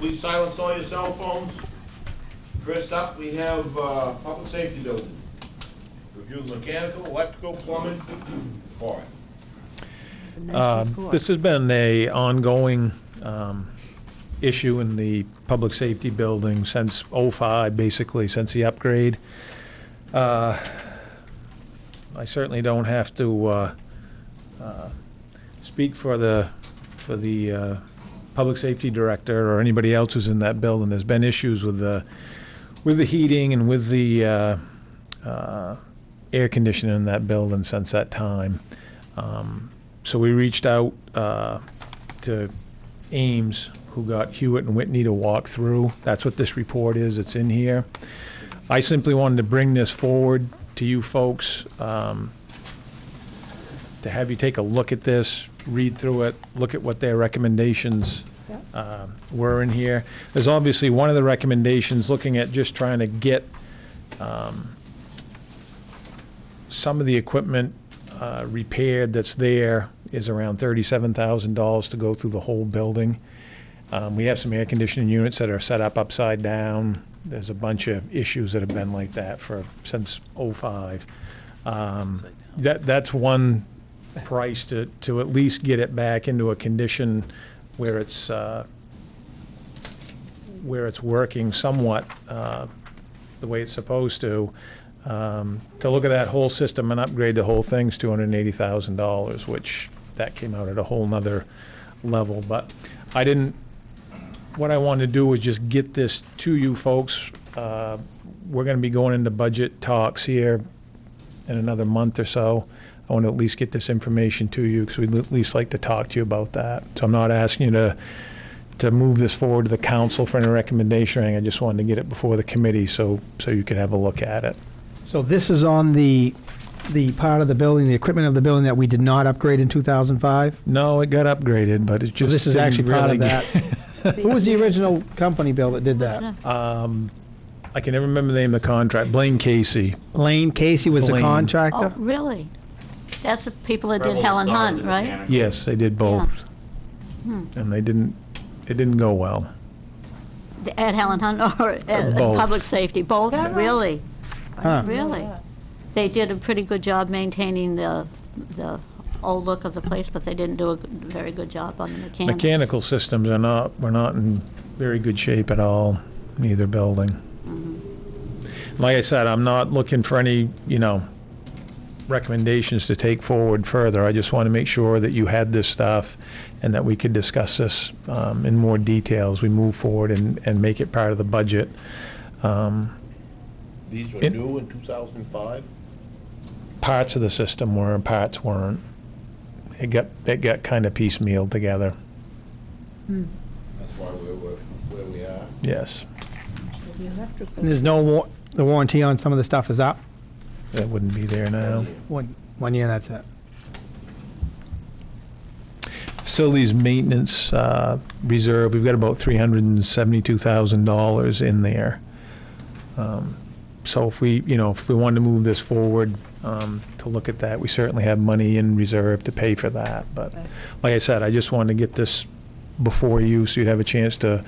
Please silence all your cell phones. First up, we have public safety building. Review the mechanical, electrical, plumbing, for it. This has been a ongoing issue in the public safety building since '05, basically, since the upgrade. I certainly don't have to speak for the public safety director or anybody else who's in that building. There's been issues with the heating and with the air conditioning in that building since that time. So we reached out to Ames, who got Hewitt and Whitney to walk through. That's what this report is. It's in here. I simply wanted to bring this forward to you folks, to have you take a look at this, read through it, look at what their recommendations were in here. There's obviously one of the recommendations looking at just trying to get some of the equipment repaired that's there is around $37,000 to go through the whole building. We have some air conditioning units that are set up upside down. There's a bunch of issues that have been like that since '05. That's one price to at least get it back into a condition where it's working somewhat the way it's supposed to. To look at that whole system and upgrade the whole thing's $280,000, which that came out at a whole nother level. But what I wanted to do was just get this to you folks. We're going to be going into budget talks here in another month or so. I want to at least get this information to you because we'd at least like to talk to you about that. So I'm not asking you to move this forward to the council for any recommendation or anything. I just wanted to get it before the committee so you could have a look at it. So this is on the part of the building, the equipment of the building that we did not upgrade in 2005? No, it got upgraded, but it just So this is actually didn't part really of that. Who was the original company, Bill, that did that? I can never remember the name of the contract. Blaine Casey. Lane Casey was the Blaine. contractor? Oh, really? That's the people that did Rebel Helen started Hunt, the right? mechanical. Yes, they did both. And it didn't go well. At Helen Hunt or at Both. Public Safety? Both, really? Huh. Really? They did a pretty good job maintaining the old look of the place, but they didn't do a very good job on the mechanics. Mechanical systems were not in very good shape at all in either building. Like I said, I'm not looking for any, recommendations to take forward further. I just want to make sure that you had this stuff and that we could discuss this in more detail as we move forward and make it part of the budget. These were It- new in 2005? Parts of the system were and parts weren't. It got kind of piecemealed together. That's why we're where we are. Yes. And there's the warranty on some of the stuff is up? That wouldn't be there now. 1 year, that's it. Facilities maintenance reserve, we've got about $372,000 in there. So if we wanted to move this forward to look at that, we certainly have money in reserve to pay for that. But like I said, I just wanted to get this before you so you'd have a chance to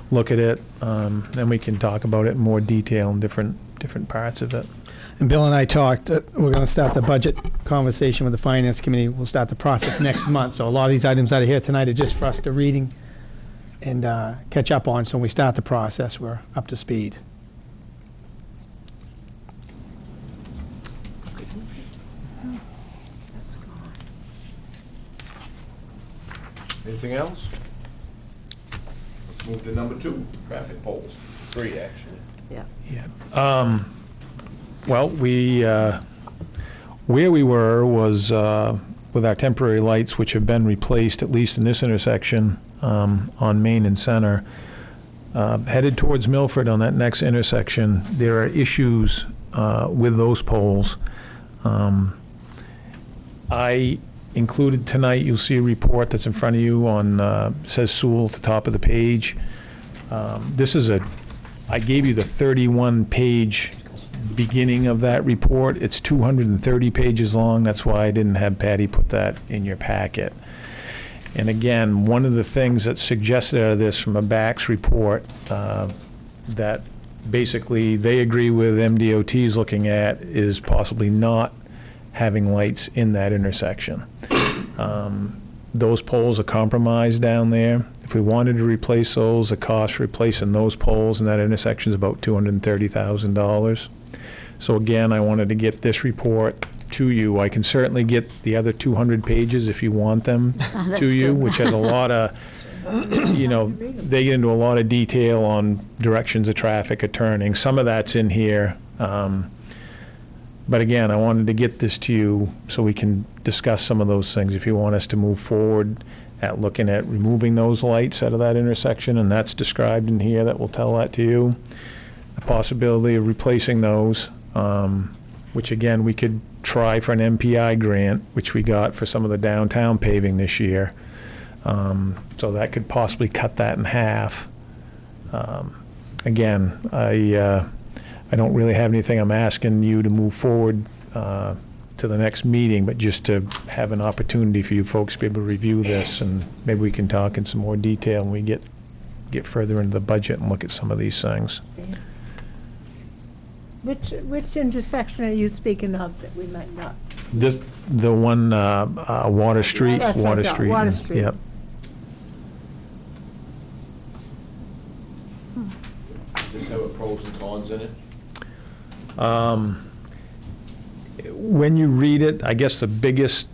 look at it. Then we can talk about it in more detail in different parts of it. And Bill and I talked, we're going to start the budget conversation with the Finance Committee. We'll start the process next month. So a lot of these items that are here tonight are just for us to reading and catch up on. So when we start the process, we're up to speed. Anything else? Let's move to number 2, traffic poles. 3, actually. Yeah. Well, where we were was with our temporary lights, which have been replaced, at least in this intersection, on Main and Center. Headed towards Milford on that next intersection, there are issues with those poles. I included tonight, you'll see a report that's in front of you on, says Sewell at the top of the page. I gave you the 31-page beginning of that report. It's 230 pages long. That's why I didn't have Patty put that in your packet. And again, one of the things that's suggested out of this from a BAC's report, that basically they agree with MDOT's looking at, is possibly not having lights in that intersection. Those poles are compromised down there. If we wanted to replace those, the cost for replacing those poles in that intersection is about $230,000. So again, I wanted to get this report to you. I can certainly get the other 200 pages if you want them That's to you, good. which has a lot of, you know, they get into a lot of detail on directions of traffic or turning. Some of that's in here. But again, I wanted to get this to you so we can discuss some of those things. If you want us to move forward at looking at removing those lights out of that intersection, and that's described in here, that will tell that to you. The possibility of replacing those, which again, we could try for an MPI grant, which we got for some of the downtown paving this year. So that could possibly cut that in half. Again, I don't really have anything I'm asking you to move forward to the next meeting, but just to have an opportunity for you folks to be able to review this, and maybe we can talk in some more detail when we get further into the budget and look at some of these things. Which intersection are you speaking of that we might not? The one, Water Street. That's what I thought, Water and- Street. Yep. Does this have a pros and cons in it? When you read it, I guess the biggest,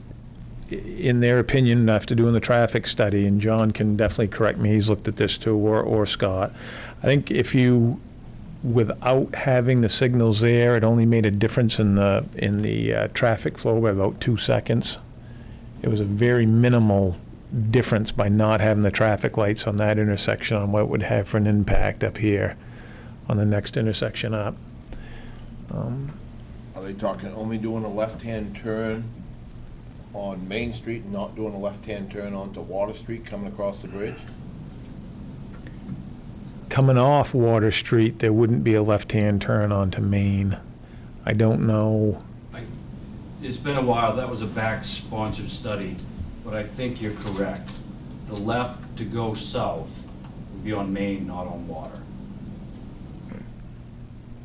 in their opinion, after doing the traffic study, and John can definitely correct me, he's looked at this too, or Scott, I think if you, without having the signals there, it only made a difference in the traffic flow by about 2 seconds. It was a very minimal difference by not having the traffic lights on that intersection on what it would have for an impact up here on the next intersection up. Are they talking only doing a left-hand turn on Main Street and not doing a left-hand turn onto Water Street coming across the bridge? Coming off Water Street, there wouldn't be a left-hand turn onto Main. I don't know. It's been a while, that was a back-sponsored study, but I think you're correct. The left to go south would be on Main, not on Water.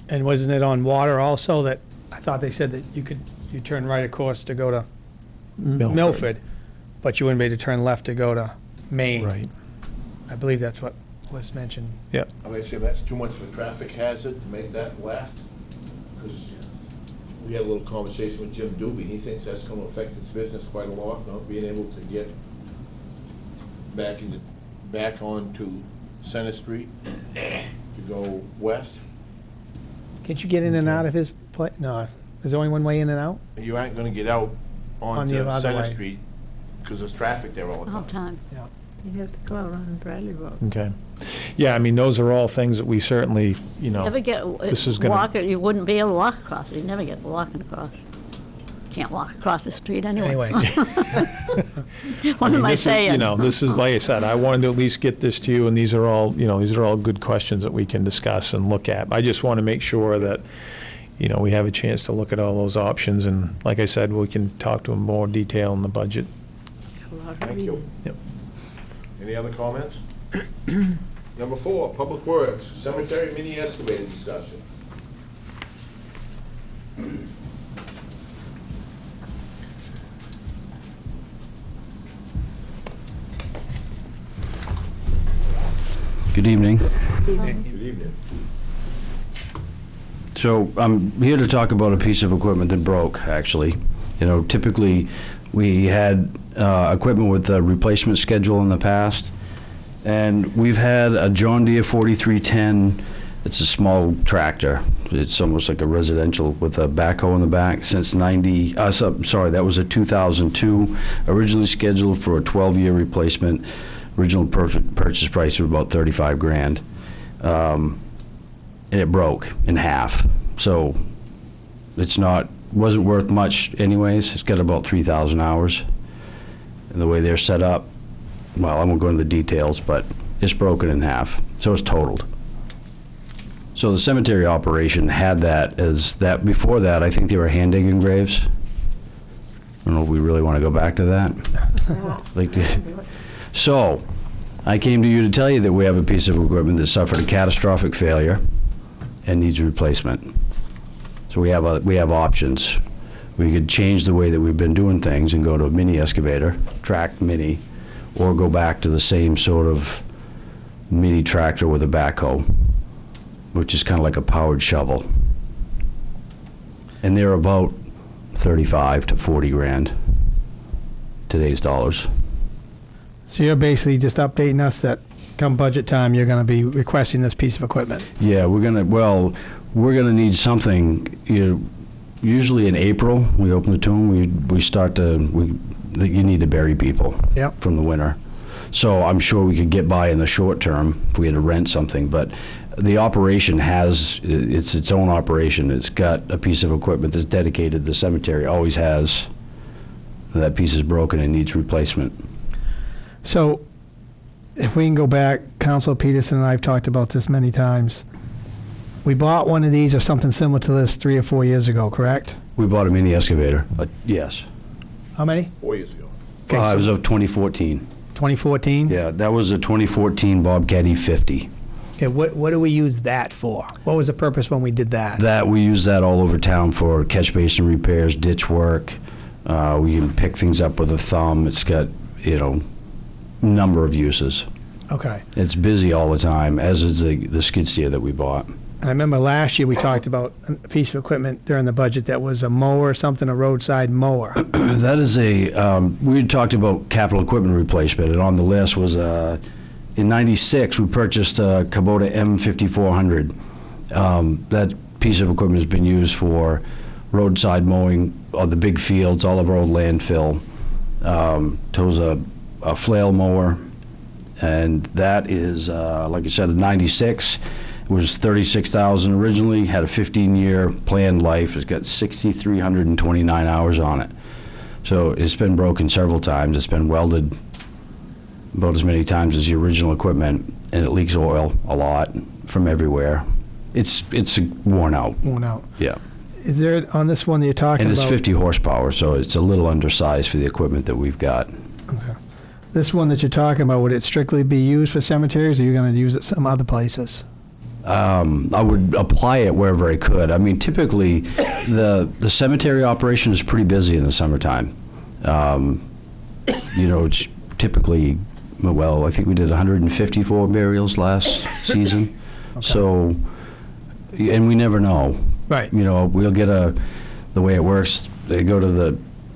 And wasn't it on Water also that, I thought they said that you turn right across to go to Milford, but you wouldn't be able to turn left to go to Maine. Right. I believe that's what was mentioned. Yep. Are they saying that's too much of a traffic hazard to make that left? Because we had a little conversation with Jim Doobie, he thinks that's gonna affect his business quite a lot, not being able to get back onto Center Street to go west. Can't you get in and out of his place? No, there's only one way in and out? You aren't gonna get out On the onto other Center way. Street, because there's traffic there all the All time. time. You'd have to go around Bradley Road. Okay. Yeah, I mean, those are all things that we certainly, you know. Never get, This is gonna- you wouldn't be able to walk across, you'd never get walking across. Can't walk across the street anyway. Anyways, What am I this is, saying? You know, this is, like I said, I wanted to at least get this to you, and these are all, you know, these are all good questions that we can discuss and look at. I just want to make sure that, you know, we have a chance to look at all those options, and like I said, we can talk to them more detail in the budget. Thank you. Yep. Any other comments? Number 4, Public Works, cemetery mini excavator discussion. Good evening. Good evening. So I'm here to talk about a piece of equipment that broke, actually. You know, typically, we had equipment with a replacement schedule in the past, and we've had a John Deere 4310. It's a small tractor. It's almost like a residential with a backhoe in the back since that was a 2002, originally scheduled for a 12-year replacement. Original purchase price was about $35,000. And it broke in half. So wasn't worth much anyways. It's got about 3,000 hours. And the way they're set up, well, I won't go into the details, but it's broken in half. So it's totaled. So the cemetery operation had that as that. Before that, I think they were hand digging graves. I don't know if we really want to go back to that. So, I came to you to tell you that we have a piece of equipment that suffered a catastrophic failure and needs replacement. So we have options. We could change the way that we've been doing things and go to a mini excavator, track mini, or go back to the same sort of mini tractor with a backhoe, which is kind of like a powered shovel. And they're about 35 to 40 grand, today's dollars. So you're basically just updating us that come budget time, you're gonna be requesting this piece of equipment. Yeah, we're gonna need something, usually in April, we open the tomb, you need to bury people. Yep. From the winter. So I'm sure we could get by in the short term if we had to rent something, but the operation it's its own operation. It's got a piece of equipment that's dedicated. The cemetery always has. That piece is broken and needs replacement. So if we can go back, Councilor Peterson and I have talked about this many times. We bought one of these or something similar to this 3 or 4 years ago, correct? We bought a mini excavator, yes. How many? 4 years ago. Okay, It so was of 2014. 2014? Yeah, that was a 2014 Bobcat E50. Okay, what do we use that for? What was the purpose when we did that? That, we use that all over town for catch basin repairs, ditch work. We can pick things up with a thumb. It's got, number of uses. Okay. It's busy all the time, as is the skid steer that we bought. And I remember last year we talked about a piece of equipment during the budget that was a mower or something, a roadside mower. That is we had talked about capital equipment replacement, and on the list was, in '96, we purchased a Kubota M5400. That piece of equipment has been used for roadside mowing on the big fields, all of our old landfill. Tows a flail mower, and that is, like I said, in '96. It was $36,000 originally, had a 15-year planned life. It's got 6,329 hours on it. So it's been broken several times. It's been welded about as many times as the original equipment, and it leaks oil a lot from everywhere. It's worn out. Worn out. Yeah. Is there, on this one that you're talking And about? it's 50 horsepower, so it's a little undersized for the equipment that we've got. Okay. This one that you're talking about, would it strictly be used for cemeteries, or are you going to use it some other places? I would apply it wherever I could. I mean, typically, the cemetery operation is pretty busy in the summertime. It's typically, I think we did 154 burials last season. Okay. So, and we never know. Right. We'll get the way it works,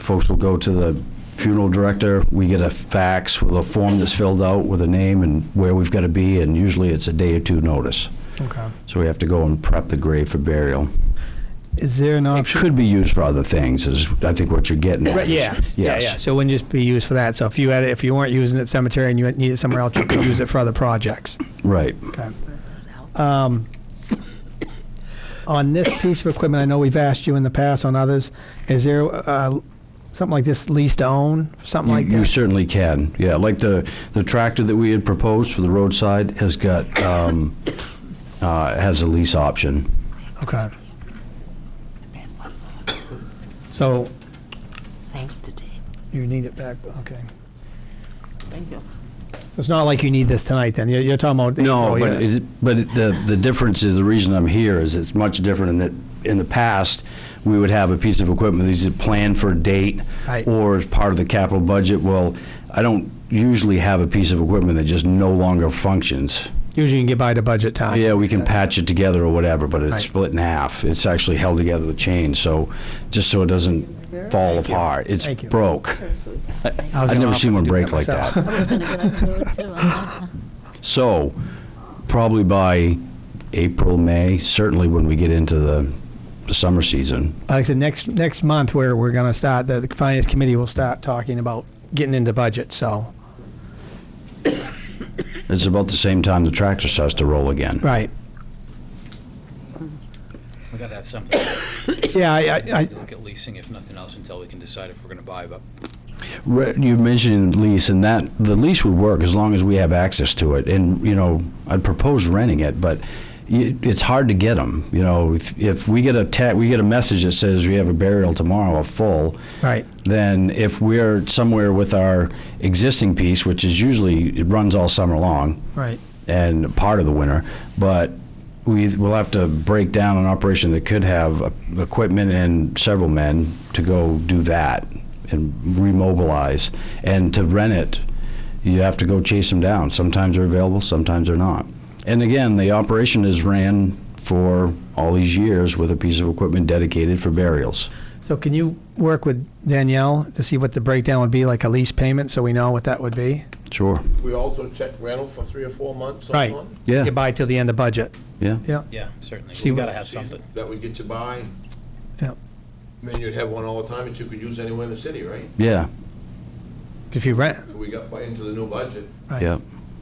folks will go to the funeral director, we get a fax with a form that's filled out with a name and where we've got to be, and usually it's a day or two notice. Okay. So we have to go and prep the grave for burial. Is there an It option? could be used for other things, is I think what you're getting at. Right, yes. Yes. Yeah. So it wouldn't just be used for that. So if you weren't using it at cemetery and you needed somewhere else, you could use it for other projects. Right. Okay. On this piece of equipment, I know we've asked you in the past on others, is there something like this lease to own, something like that? You certainly can. Yeah, like the tractor that we had proposed for the roadside has got, has a lease option. Okay. So Thanks to Dave. you need it back, okay. Thank you. It's not like you need this tonight, then? You're talking about No, April, but yeah. the difference is, the reason I'm here is it's much different in that in the past, we would have a piece of equipment that's planned for a date Right. or as part of the capital budget. Well, I don't usually have a piece of equipment that just no longer functions. Usually you can get by to budget time. Yeah, we can patch it together or whatever, but it's Right. split in half. It's actually held together with chain, so just so it doesn't fall apart. It's Thank you. broke. I was I've gonna never offer seen to one do break like myself. that. I was gonna get up and do it too. So, probably by April, May, certainly when we get into the summer season. Like I said, next month, where we're going to start, the Finance Committee will start talking about getting into budget, so. It's about the same time the tractor starts to roll again. Right. We gotta have something. Yeah, I Look at leasing, if nothing else, until we can decide if we're gonna buy, but You mentioned lease, and that the lease would work as long as we have access to it. And I'd propose renting it, but it's hard to get them. You know, if we get a message that says we have a burial tomorrow, full, Right. then if we're somewhere with our existing piece, which is usually, it runs all summer long Right. and part of the winter, but we'll have to break down an operation that could have equipment and several men to go do that and remobilize. And to rent it, you have to go chase them down. Sometimes they're available, sometimes they're not. And again, the operation is ran for all these years with a piece of equipment dedicated for burials. So can you work with Danielle to see what the breakdown would be, like a lease payment, so we know what that would be? Sure. We also check rental for 3 or 4 months. Right. On. Yeah. Get by till the end of budget. Yeah. Yeah. Yeah, certainly. See We've what- got to have something. That would get you by. Yeah. I mean, you'd have one all the time that you could use anywhere in the city, right? Yeah. If you rent, We got into the new budget. right. Yeah.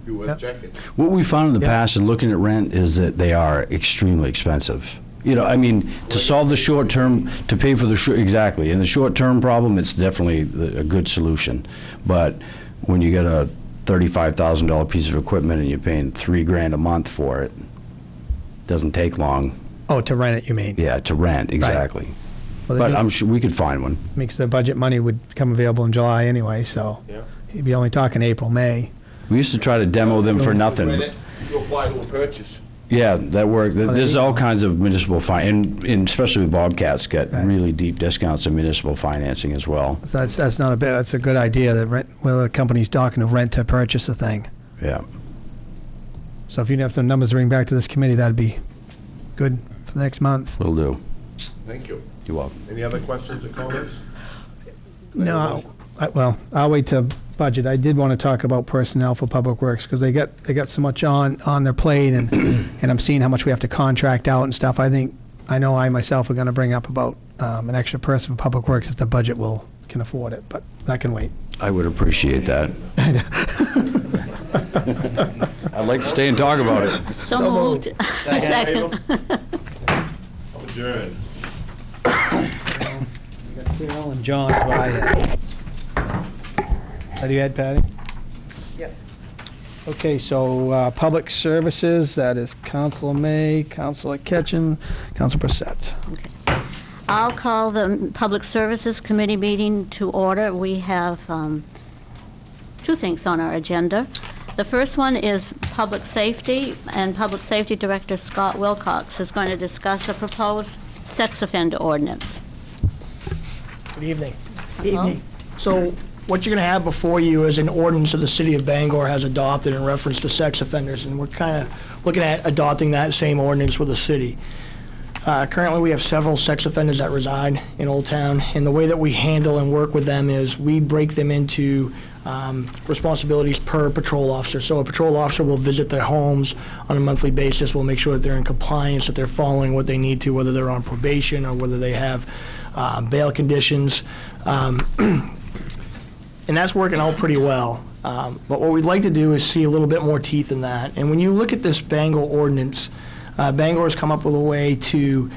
Be worth Yep. checking. What we found in the Yeah. past in looking at rent is that they are extremely expensive. You know, I mean, to solve the short term, to pay for the exactly. In the short term problem, it's definitely a good solution. But when you get a $35,000 piece of equipment and you're paying $3,000 a month for it, doesn't take long. Oh, to rent it, you mean? Yeah, to rent, exactly. Well, But then I'm sure we could find one. makes the budget money would come available in July anyway, so Yeah. you'd be only talking April, May. We used to try to demo them for Rent nothing. it, you apply to a purchase. Yeah, that worked. they There's need all one. kinds of municipal and especially with Bobcats, get Right. really deep discounts in municipal financing as well. So that's not a bad, that's a good idea, that rent, well, the company's talking to rent to purchase the thing. Yeah. So if you'd have some numbers to bring back to this committee, that'd be good for next month. Will do. Thank you. You're welcome. Any other questions or comments? No, well, I'll wait to budget. I did want to talk about personnel for Public Works, because they got so much on their plate, and and I'm seeing how much we have to contract out and stuff. I know I myself are going to bring up about an extra person for Public Works if the budget can afford it, but that can wait. I would appreciate that. I'd like to stay and talk about it. So moved. Second. Adjourned. Carol and John, what I had. That you had, Patty? Yep. Okay, so Public Services, that is Councilor May, Councilor Ketchen, Councilor Brissette. I'll call the Public Services Committee meeting to order. We have two things on our agenda. The first one is Public Safety, and Public Safety Director Scott Wilcox is going to discuss a proposed sex offender ordinance. Good evening. Evening. So what you're going to have before you is an ordinance that the city of Bangor has adopted in reference to sex offenders, and we're kind of looking at adopting that same ordinance with the city. Currently, we have several sex offenders that reside in Old Town, and the way that we handle and work with them is we break them into responsibilities per patrol officer. So a patrol officer will visit their homes on a monthly basis. We'll make sure that they're in compliance, that they're following what they need to, whether they're on probation or whether they have bail conditions. And that's working out pretty well. But what we'd like to do is see a little bit more teeth in that. And when you look at this Bangor ordinance, Bangor has come up with a way to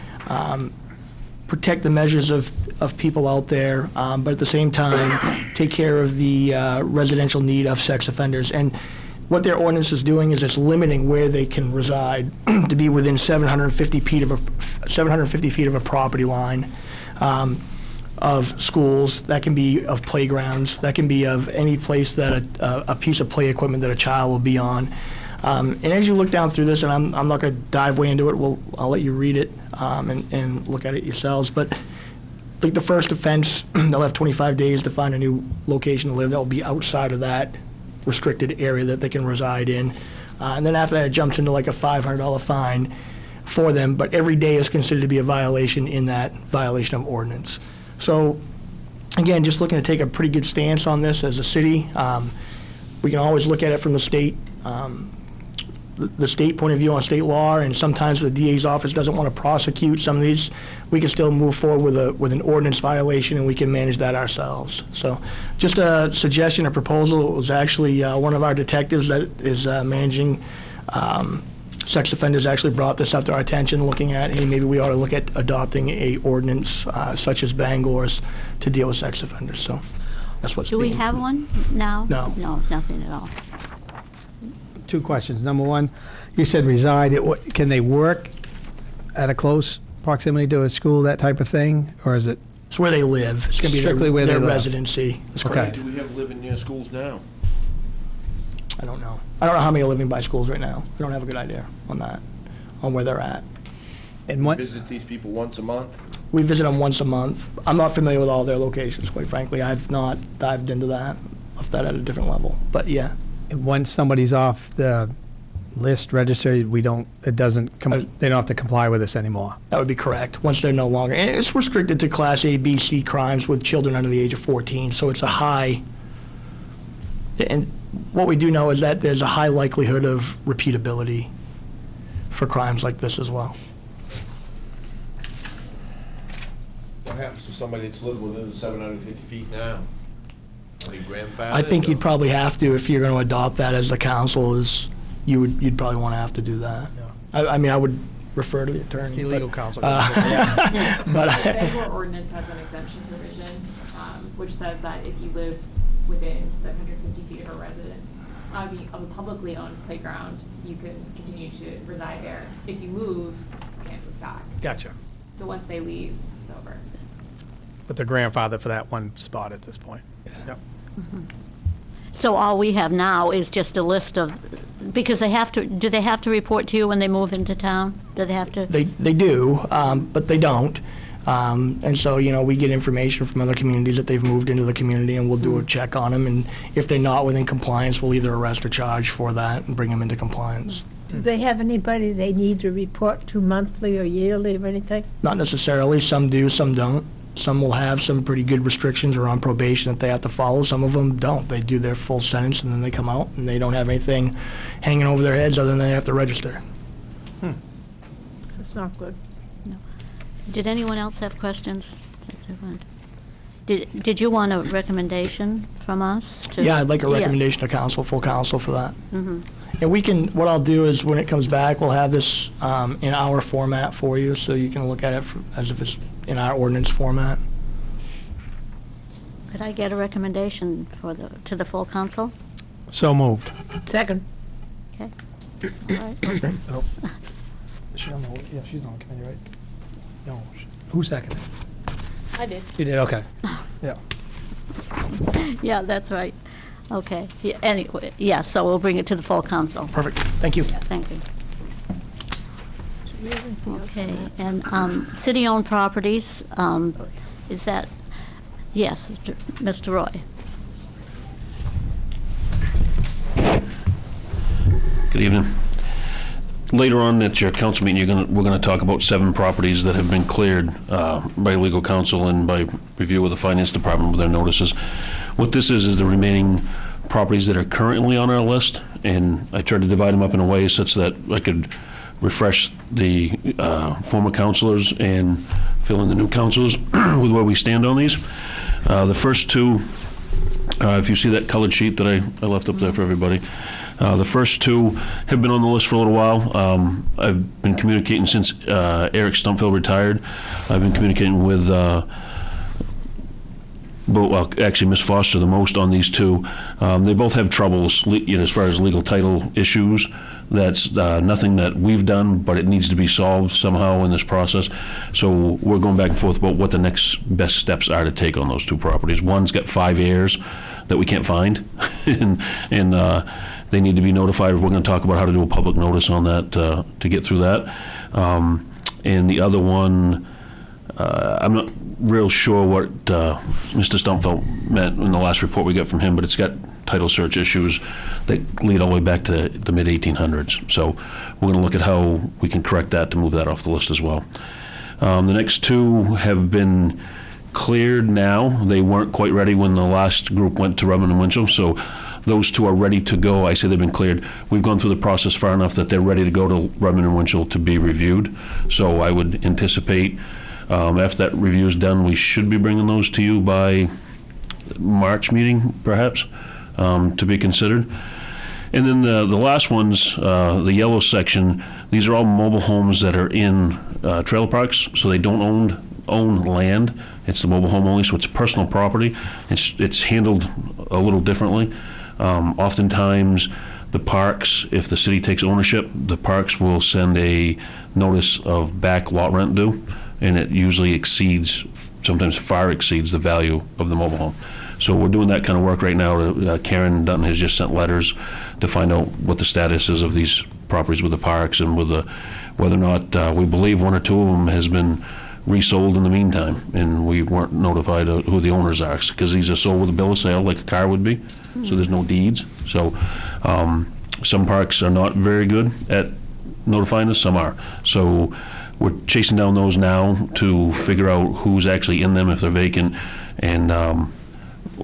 protect the measures of people out there, but at the same time, take care of the residential need of sex offenders. And what their ordinance is doing is it's limiting where they can reside to be within 750 feet of a property line. Of schools, that can be of playgrounds, that can be of any place that a piece of play equipment that a child will be on. And as you look down through this, and I'm not going to dive way into it, I'll let you read it and look at it yourselves, but like the first offense, they'll have 25 days to find a new location to live that will be outside of that restricted area that they can reside in. And then after that, it jumps into like a $500 fine for them, but every day is considered to be a violation in that violation of ordinance. So, again, just looking to take a pretty good stance on this as a city. We can always look at it from the state point of view on state law, and sometimes the DA's office doesn't want to prosecute some of these. We can still move forward with an ordinance violation, and we can manage that ourselves. So, just a suggestion, a proposal. It was actually one of our detectives that is managing sex offenders actually brought this up to our attention, looking at, hey, maybe we ought to look at adopting a ordinance such as Bangor's to deal with sex offenders. So that's what's Do we being- have one now? No. No, nothing at all. Two questions. Number one, You said reside, can they work at a close proximity to a school, that type of thing? Or is it, It's where they live. It's going to be Strictly where they their live. residency. That's Okay. correct. Do we have living near schools now? I don't know. I don't know how many are living by schools right now. I don't have a good idea on that, on where they're at. and what, Visit these people once a month? We visit them once a month. I'm not familiar with all their locations, quite frankly. I've not dived into that, left that at a different level. But yeah, once somebody's off the list registered, they don't have to comply with this anymore? that would be correct. Once they're no longer, and it's restricted to Class A, B, C crimes with children under the age of 14, so it's a high, and what we do know is that there's a high likelihood of repeatability for crimes like this as well. What happens to somebody that's living within the 750 feet now? Are they grandfathered? I think or- you'd probably have to, if you're going to adopt that as the council, you'd probably want to have to do that. I mean, I would refer to the attorney. The but- legal counsel. But The Bangor ordinance has an exemption provision, which says that if you live within 750 feet of a residence, of a publicly owned playground, you can continue to reside there. If you move, you can't move back. Gotcha. So once they leave, it's over. But the grandfather for that one spot at this point. Yep. So all we have now is just a list of, because do they have to report to you when they move into town? Do they have to? They do, but they don't. And so, we get information from other communities that they've moved into the community, and we'll do a check on them. And if they're not within compliance, we'll either arrest or charge for that and bring them into compliance. Do they have anybody they need to report to monthly or yearly or anything? Not necessarily. Some do, some don't. Some will have some pretty good restrictions or on probation that they have to follow. Some of them don't. They do their full sentence and then they come out and they don't have anything hanging over their heads other than they have to register. That's not good. Did anyone else have questions? Did you want a recommendation from us? Yeah, I'd like a Yeah. recommendation to council, full council for that. Mhm. And what I'll do is when it comes back, we'll have this in our format for you so you can look at it as if it's in our ordinance format. Could I get a recommendation to the full council? So moved. Second. Okay. All right. She's on the committee, right? No. Who seconded? I did. You did, okay. Yeah. Yeah, that's right. Okay. Yeah, anyway, yeah, so we'll bring it to the full council. Perfect. Thank you. Thank you. Okay, and city-owned properties, is that, yes, Mr. Roy? Good evening. Later on at your council meeting, we're gonna talk about 7 properties that have been cleared by legal counsel and by review with the finance department with their notices. What this is the remaining properties that are currently on our list, and I tried to divide them up in a way such that I could refresh the former councilors and fill in the new councilors with where we stand on these. The first 2, if you see that colored sheet that I left up there for everybody, the first 2 have been on the list for a little while. I've been communicating since Eric Stumpville retired. I've been communicating with, actually Ms. Foster the most on these 2. They both have troubles as far as legal title issues. That's nothing that we've done, but it needs to be solved somehow in this process. So we're going back and forth about what the next best steps are to take on those 2 properties. One's got 5 heirs that we can't find, and they need to be notified. We're going to talk about how to do a public notice on that to get through that. And the other one, I'm not real sure what Mr. Stumpfeld meant in the last report we got from him, but it's got title search issues that lead all the way back to the mid-1800s. So we're going to look at how we can correct that to move that off the list as well. The next 2 have been cleared now. They weren't quite ready when the last group went to Redmond and Winchell, so those 2 are ready to go. I say they've been cleared. We've gone through the process far enough that they're ready to go to Redmond and Winchell to be reviewed. So I would anticipate after that review is done, we should be bringing those to you by March meeting, perhaps, to be considered. And then the last ones, the yellow section, these are all mobile homes that are in trailer parks, so they don't own land. It's the mobile home only, so it's personal property. It's handled a little differently. Oftentimes, The parks, if the city takes ownership, the parks will send a notice of back lot rent due, and it usually exceeds, sometimes far exceeds the value of the mobile home. So we're doing that kind of work right now. Karen Dutton has just sent letters to find out what the status is of these properties with the parks and with the, whether or not we believe one or two of them has been resold in the meantime, and we weren't notified of who the owners are, because these are sold with a bill of sale like a car would be, so there's no deeds. So some parks are not very good at notifying us, some are. So we're chasing down those now to figure out who's actually in them, if they're vacant, and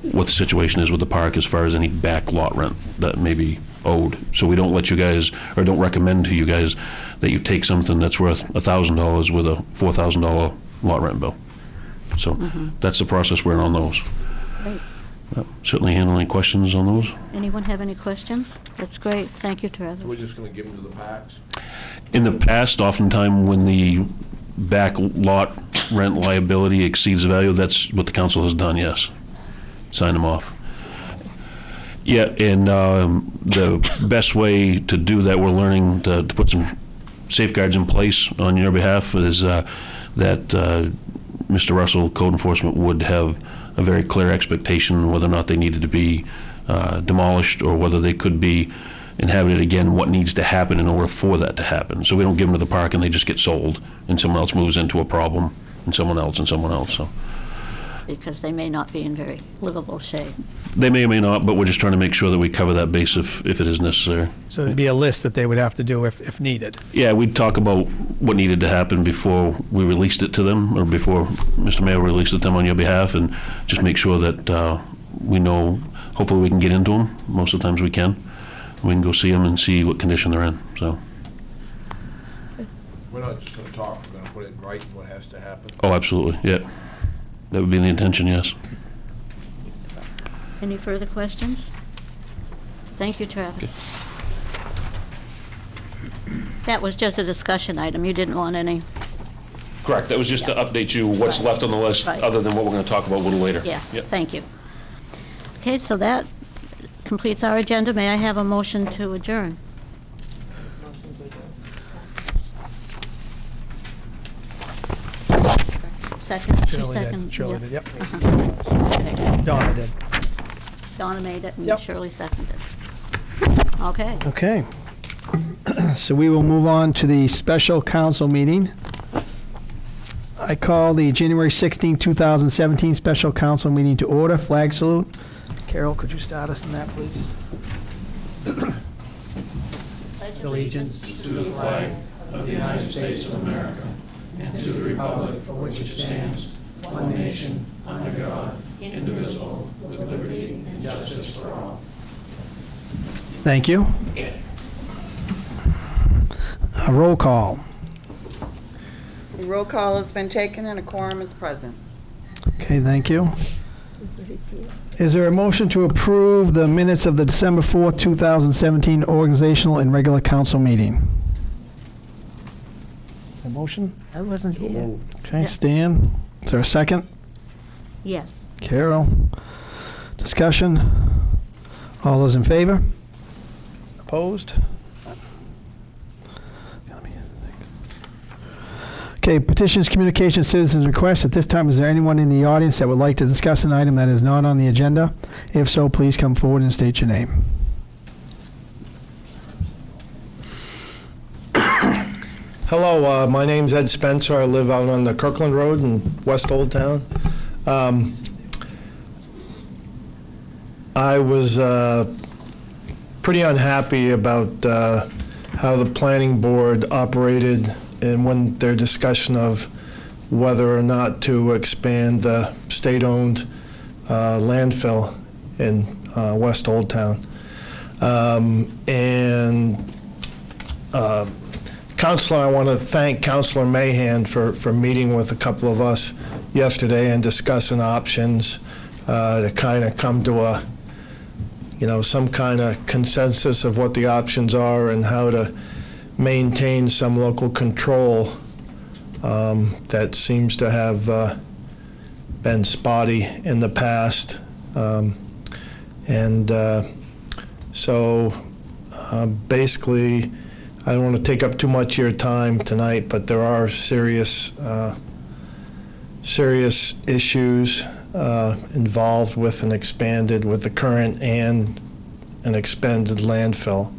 what the situation is with the park as far as any back lot rent that may be owed. So we don't let you guys, or don't recommend to you guys that you take something that's worth $1,000 with a $4,000 lot rent bill. So that's the process we're in on those. Great. Certainly handle any questions on those. Anyone have any questions? That's great. Thank you, Travis. So we're just gonna give them to the parks? In the past, oftentimes when the back lot rent liability exceeds the value, that's what the council has done, yes. Sign them off. Yeah, and the best way to do that, we're learning to put some safeguards in place on your behalf, is that Mr. Russell, code enforcement, would have a very clear expectation whether or not they needed to be demolished or whether they could be inhabited again, what needs to happen in order for that to happen. So we don't give them to the park and they just get sold and someone else moves into a problem and someone else and someone else. So. Because they may not be in very livable shape. They may or may not, but we're just trying to make sure that we cover that base if it is necessary. So there'd be a list that they would have to do if needed. Yeah, we'd talk about what needed to happen before we released it to them, or before Mr. Mayor released it to them on your behalf, and just make sure that we know, hopefully we can get into them. Most of the times we can. We can go see them and see what condition they're in, so. We're not just gonna talk, we're gonna put it in writing what has to happen. Oh, absolutely, yeah. That would be the intention, yes. Any further questions? Thank you, Travis. Okay. That was just a discussion item. You didn't want any, Correct, that was just to update you what's left on the list, Right. other than what we're gonna talk about a little later. yeah, Yep. thank you. Okay, so that completes our agenda. May I have a motion to adjourn? Second? She Shirley did. seconded, Shirley yeah. did, yep. Okay. Donna did. Donna made it and Yep. Shirley seconded. Okay. Okay. So we will move on to the special council meeting. I call the January 16, 2017 special council meeting to order. Flag salute. Carol, could you start us in that, please? Allegiance to the flag of the United States of America and to the republic for which it stands, one nation, under God, indivisible, with liberty and justice for all. Thank you. A roll call. The roll call has been taken and a quorum is present. Okay, thank you. Is there a motion to approve the minutes of the December 4th, 2017 organizational and regular council meeting? A motion? I wasn't here. Okay, Stan. Is there a second? Yes. Carol. Discussion? All those in favor? Opposed? Okay, petitions, communications, citizens' requests. At this time, is there anyone in the audience that would like to discuss an item that is not on the agenda? If so, please come forward and state your name. Hello, my name's Ed Spencer. I live out on the Kirkland Road in West Old Town. I was pretty unhappy about how the planning board operated and when their discussion of whether or not to expand the state-owned landfill in West Old Town. Counselor, I want to thank Counselor Mahan for meeting with a couple of us yesterday and discussing options to kind of come to a, some kind of consensus of what the options are and how to maintain some local control that seems to have been spotty in the past. So Basically, I don't want to take up too much of your time tonight, but there are serious issues involved with the current and an expanded landfill.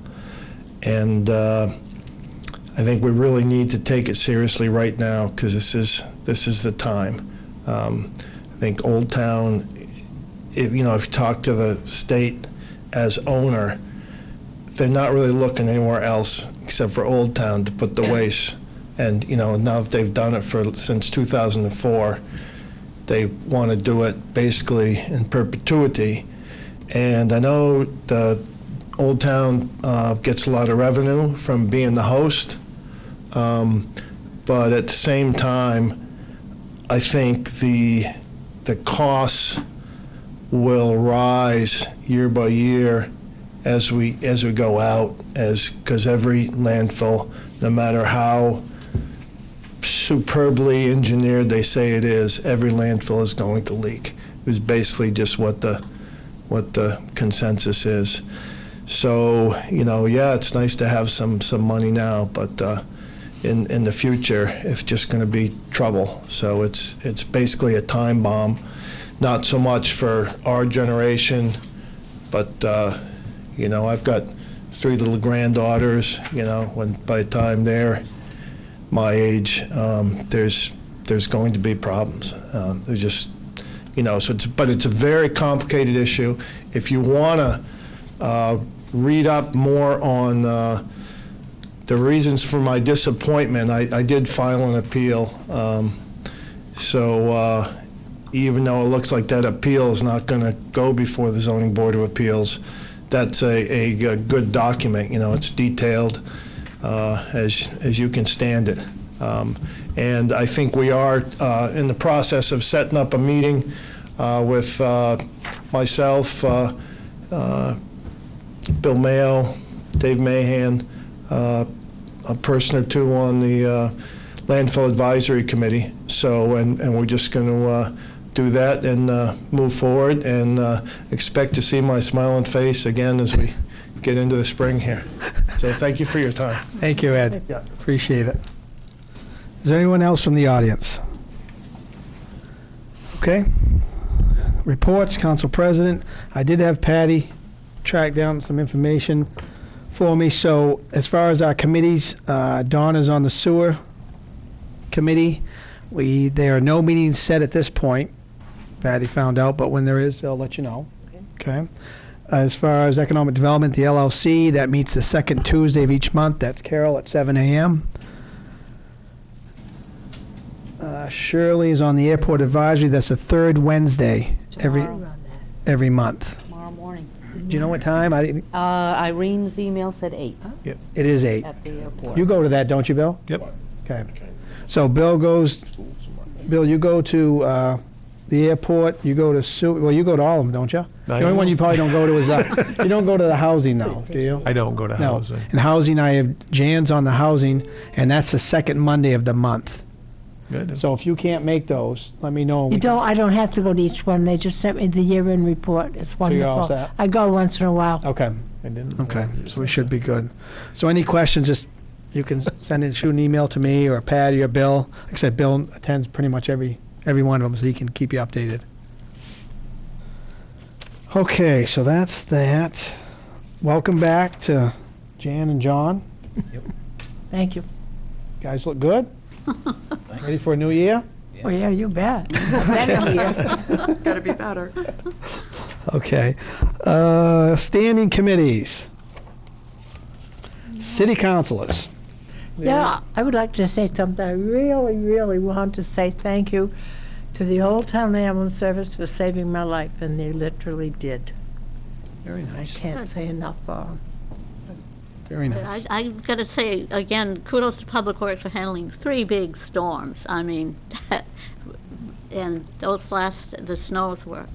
And I think we really need to take it seriously right now, because this is the time. I think Old Town, if you talk to the state as owner, they're not really looking anywhere else except for Old Town to put the waste. And now that they've done it since 2004, they want to do it basically in perpetuity. And I know the Old Town gets a lot of revenue from being the host, but at the same time, I think the costs will rise year by year as we go out, because every landfill, no matter how superbly engineered they say it is, every landfill is going to leak. It was basically just what the consensus is. So, yeah, it's nice to have some money now, but in the future, it's just going to be trouble. So it's basically a time bomb, not so much for our generation, but I've got 3 little granddaughters. By the time they're my age, there's going to be problems. There's just but it's a very complicated issue. If you want to read up more on the reasons for my disappointment, I did file an appeal. So even though it looks like that appeal is not going to go before the Zoning Board of Appeals, that's a good document. It's detailed as you can stand it. And I think we are in the process of setting up a meeting with myself, Bill Mayo, Dave Mahan, a person or two on the Landfill Advisory Committee. So, and we're just going to do that and move forward, and expect to see my smiling face again as we get into the spring here. So thank you for your time. Thank you, Ed. Yeah. Appreciate it. Is there anyone else from the audience? Okay. Reports, Council President. I did have Patty track down some information for me. So as far as our committees, Dawn is on the sewer committee. There are no meetings set at this point. Patty found out, but when there is, they'll let you know. Okay. As far as economic development, the LLC, that meets the second Tuesday of each month. That's Carol at 7 a.m. Shirley is on the airport advisory. That's the third Wednesday every month. Tomorrow morning. Do you know what time? I didn't. Irene's email said 8 It is 8. at the airport. You go to that, don't you, Bill? Yep. Okay. So Bill, you go to the airport, you go to you go to all of them, don't you? The only one you probably don't go to is, you don't go to the housing though, do you? I don't go to No. housing. And housing, I have Jan's on the housing, and that's the second Monday of the month. Good. So if you can't make those, let me know. I don't have to go to each one. They just sent me the year-end report. It's you're wonderful. all set? I go once in a while. Okay. I didn't. Okay, so we should be good. So any questions, just, you can shoot an email to me or Patty or Bill. Like I said, Bill attends pretty much every one of them, so he can keep you updated. Okay, so that's that. Welcome back to Jan and John. Thank you. Guys look good? Ready for a new year? Oh, yeah, you bet. Got to be better. Okay. Standing committees. City councilors. Yeah, I would like to say something. I really, really want to say thank you to the Old Town Ambulance Service for saving my life, and they literally did. Very nice. I can't say enough for them. Very nice. I've got to say, again, kudos to Public Works for handling 3 big storms. I mean, and the snows were,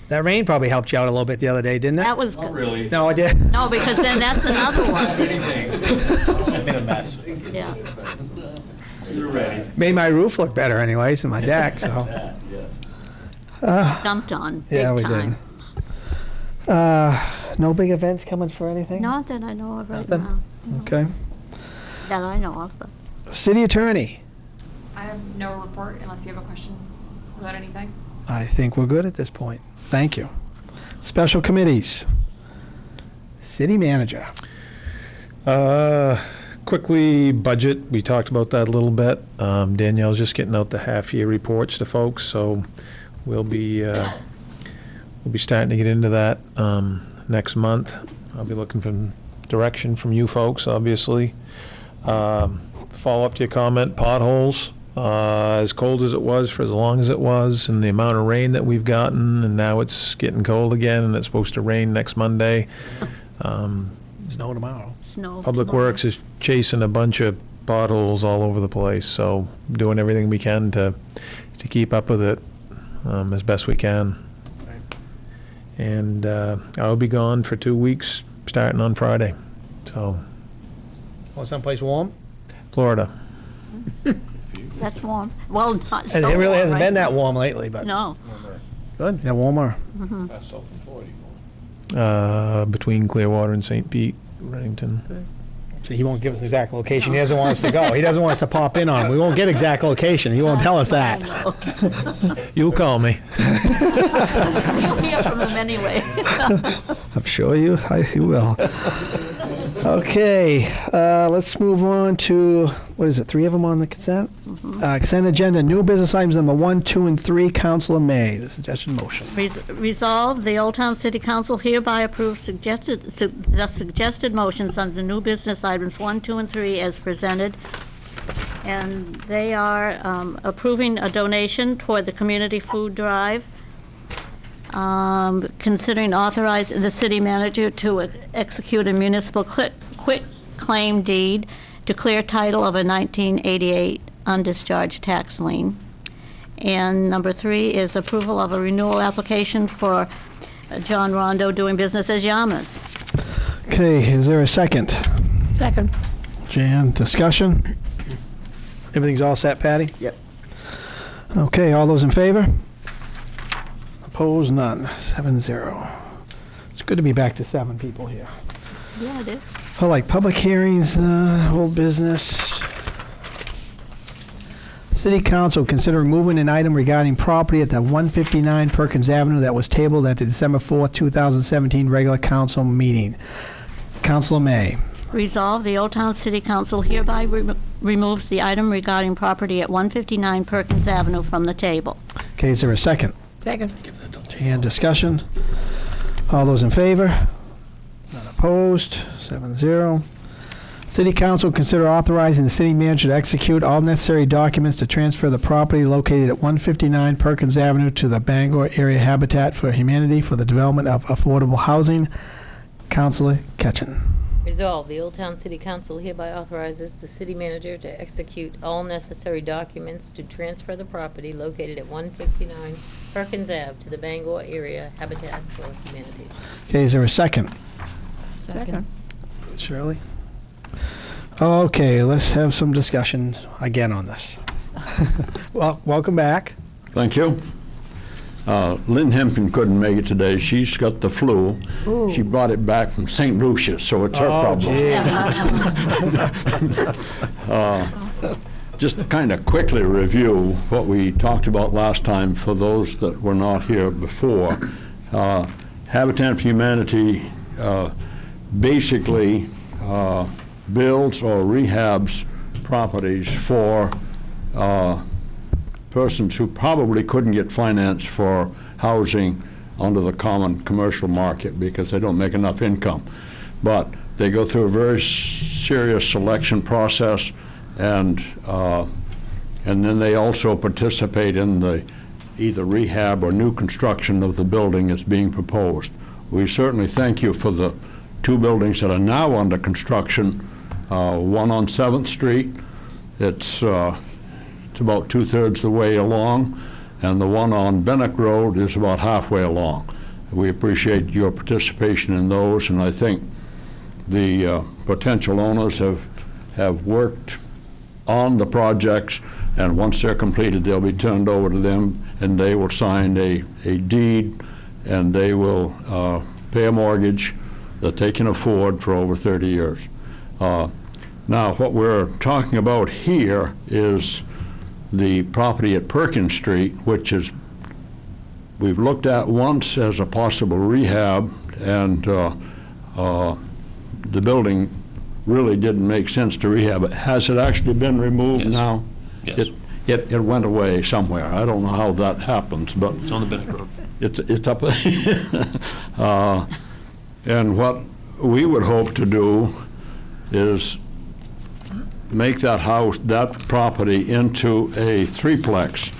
That rain probably helped you out a little bit the other day, didn't it? that was good. Really? No, I did. No, because then that's another one. I've been a mess. Yeah. You're ready. Made my roof look better anyways, and my deck, so. Yes. Dumped on, Yeah, big we time. did. No big events coming for anything? Not that I know of right Nothing? now. Okay. That I know of, but. City Attorney, I have no report unless you have a question about anything. I think we're good at this point. Thank you. Special Committees, City Manager. Quickly, budget, we talked about that a little bit. Danielle's just getting out the half-year reports to folks, so we'll be starting to get into that next month. I'll be looking for direction from you folks, obviously. Follow up to your comment, potholes, as cold as it was for as long as it was, and the amount of rain that we've gotten, and now it's getting cold again, and it's supposed to rain next Monday. Snow tomorrow. Snow. Public tomorrow. Works is chasing a bunch of potholes all over the place, so doing everything we can to keep up with it as best we can. And I'll be gone for 2 weeks, starting on Friday. So, Want someplace warm? Florida. That's warm. Well, not so And it really warm, hasn't right? been that warm lately, but No. good. Yeah, warmer. That's south in Florida. You know. Between Clearwater and St. Pete, Reddington. See, he won't give us the exact location. He doesn't want us to go. He doesn't want us to pop in on him. We won't get exact location. He won't tell us that. You'll call me. You'll hear from him anyway. I'm sure you will. Okay, let's move on to, what is it, 3 of them on the consent? Consent agenda, new business items number 1, 2, and 3, Councilor May. The suggested motion. Resolved, the Old Town City Council hereby approves the suggested motions under new business items 1, 2, and 3 as presented. And they are approving a donation toward the community food drive, considering authorizing the city manager to execute a municipal quit claim deed, declare title of a 1988 undischarged tax lien. And number 3 is approval of a renewal application for John Rondo doing business as Yamas. Okay, is there a second? Second. Jan, discussion? Everything's all set, Patty? Yep. Okay, all those in favor? Opposed, none. 7-0. It's good to be back to 7 people here. Yeah, it is. Oh, like public hearings, old business. City Council consider removing an item regarding property at the 159 Perkins Avenue that was tabled at the December 4th, 2017 regular council meeting. Councilor May. Resolved, the Old Town City Council hereby removes the item regarding property at 159 Perkins Avenue from the table. Okay, is there a second? Second. Jan, discussion? All those in favor? None opposed? 7-0. City Council consider authorizing the city manager to execute all necessary documents to transfer the property located at 159 Perkins Avenue to the Bangor Area Habitat for Humanity for the development of affordable housing. Councilor Ketchen. Resolved, the Old Town City Council hereby authorizes the city manager to execute all necessary documents to transfer the property located at 159 Perkins Ave to the Bangor Area Habitat for Humanity. Okay, is there a second? Second. Shirley? Okay, let's have some discussion again on this. Well, welcome back. Thank you. Lynn Hempton couldn't make it today. She's got the flu. Ooh. She brought it back from St. Lucia, so it's her problem. Just to kind of quickly review what we talked about last time for those that were not here before. Habitat for Humanity basically builds or rehabs properties for persons who probably couldn't get finance for housing under the common commercial market because they don't make enough income. But they go through a very serious selection process, and then they also participate in the either rehab or new construction of the building that's being proposed. We certainly thank you for the 2 buildings that are now under construction, one on 7th Street. It's about 2/3 the way along, and the one on Bennock Road is about halfway along. We appreciate your participation in those, and I think the potential owners have worked on the projects, and once they're completed, they'll be turned over to them, and they will sign a deed, and they will pay a mortgage that they can afford for over 30 years. Now, what we're talking about here is the property at Perkins Street, which is, we've looked at once as a possible rehab, and the building really didn't make sense to rehab it. Has it actually been removed now? Yes. It went away somewhere. I don't know how that happens, but It's on the Bennett Road. it's up. And what we would hope to do is make that house, that property, into a threeplex.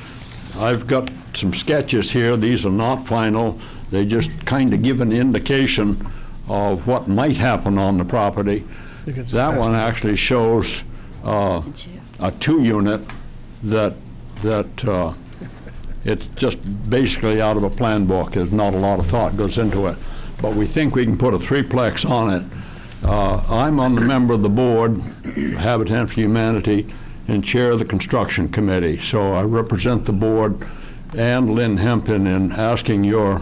I've got some sketches here. These are not final. They just kind of give an indication of what might happen on the property. That one actually shows a 2-unit that it's just basically out of a plan book. There's not a lot of thought goes into it. But we think we can put a threeplex on it. I'm on the member of the board, Habitat for Humanity, and chair of the construction committee. So I represent the board and Lynn Hempin in asking your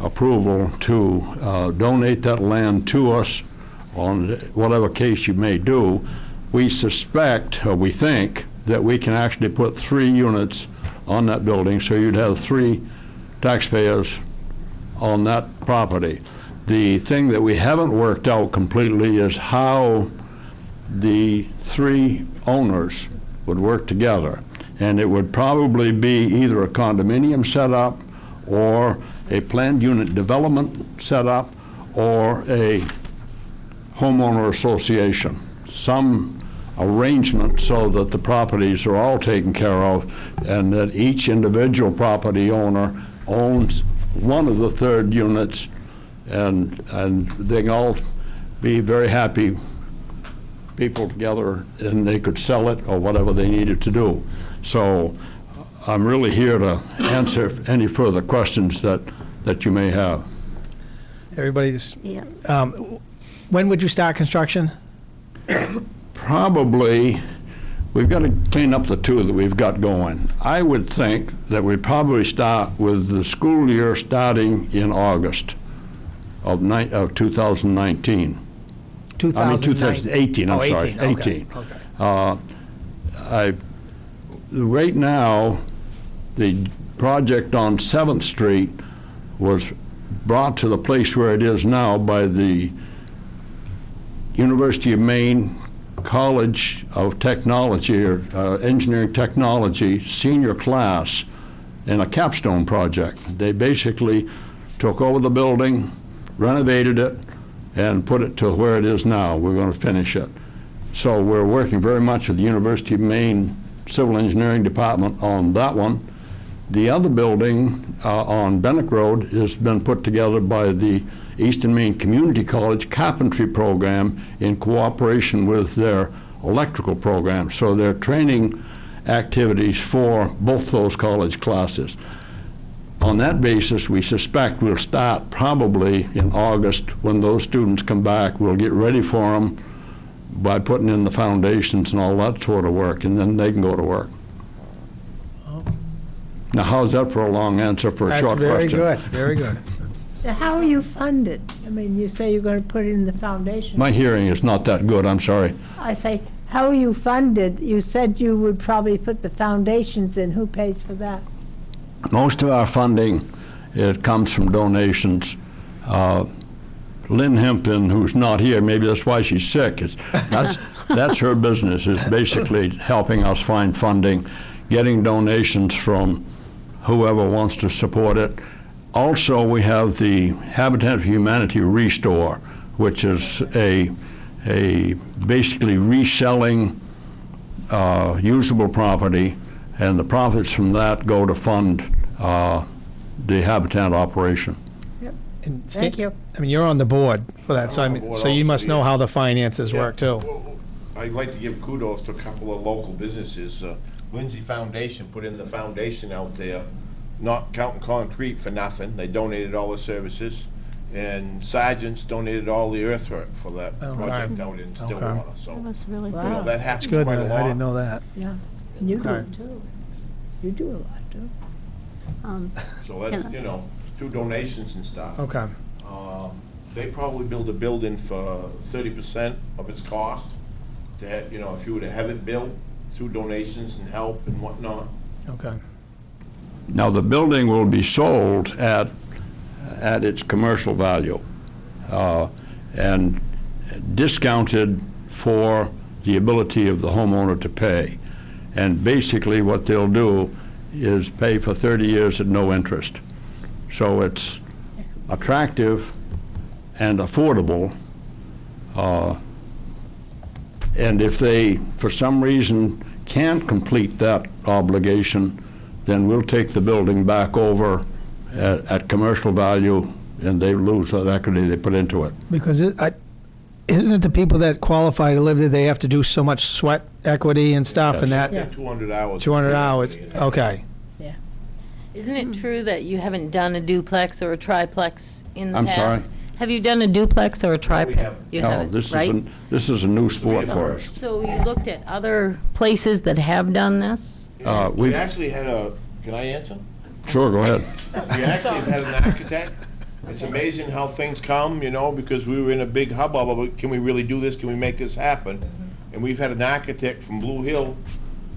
approval to donate that land to us on whatever case you may do. We suspect, or we think, that we can actually put 3 units on that building, so you'd have 3 taxpayers on that property. The thing that we haven't worked out completely is how the 3 owners would work together. And it would probably be either a condominium setup or a planned unit development setup or a homeowner association. Some arrangement so that the properties are all taken care of and that each individual property owner owns one of the 3rd units, and they can all be very happy people together, and they could sell it or whatever they needed to do. So I'm really here to answer any further questions that you may have. Everybody's, Yeah. when would you start construction? Probably, we've got to clean up the 2 that we've got going. I would think that we'd probably start with the school year starting in August of 2019. 2018, I'm sorry, 18. Okay. Right now, the project on 7th Street was brought to the place where it is now by the University of Maine College of Technology, or Engineering Technology, senior class in a capstone project. They basically took over the building, renovated it, and put it to where it is now. We're going to finish it. So we're working very much with the University of Maine Civil Engineering Department on that one. The other building on Bennett Road has been put together by the Eastern Maine Community College carpentry program in cooperation with their electrical program. So they're training activities for both those college classes. On that basis, we suspect we'll start probably in August. When those students come back, we'll get ready for them by putting in the foundations and all that sort of work, and then they can go to work. Now, how's that for a long answer for a short question? That's very good, very good. How are you funded? I mean, you say you're going to put it in the foundation. My hearing is not that good, I'm sorry. I say, how are you funded? You said you would probably put the foundations in. Who pays for that? Most of our funding, it comes from donations. Lynn Hempin, who's not here, maybe that's why she's sick, that's her business, is basically helping us find funding, getting donations from whoever wants to support it. Also, we have the Habitat for Humanity Restore, which is a basically reselling usable property, and the profits from that go to fund the Habitat operation. And Thank you. I mean, you're on the board for that, so I'm on the board so you also, must know yes. how the finances Yeah. work too. Well, I'd like to give kudos to a couple of local businesses. Lindsay Foundation put in the foundation out there, not counting concrete for nothing. They donated all the services. And Sargent's donated all the earthwork for that Oh, project okay. out in Okay. Stillwater. That So, was really you know, good. that That's happens good, quite a lot. I didn't know that. Yeah. And you do Okay. it too. You do a lot too. So that's, Can I- you know, 2 donations and stuff. Okay. they probably build a building for 30% of its cost to have, you know, if you were to have it built through donations and help and whatnot. Okay. Now, the building will be sold at its commercial value and discounted for the ability of the homeowner to pay. And basically what they'll do is pay for 30 years at no interest. So it's attractive and affordable. And if they, for some reason, can't complete that obligation, then we'll take the building back over at commercial value, and they lose that equity they put into it. Because isn't it the people that qualify to live there, they have to do so much sweat equity and stuff and that? Yeah. 200 hours. 200 hours, okay. Isn't it true that you haven't done a duplex or a triplex in the I'm past? sorry? Have you done a duplex or a triplex? haven't. You No, haven't, right? this is a new sport for us. So you looked at other places that have done this? We actually had can I answer? Sure, go ahead. We actually had an architect. It's amazing how things come, you know, because we were in a big hubbub about, can we really do this? Can we make this happen? And we've had an architect from Blue Hill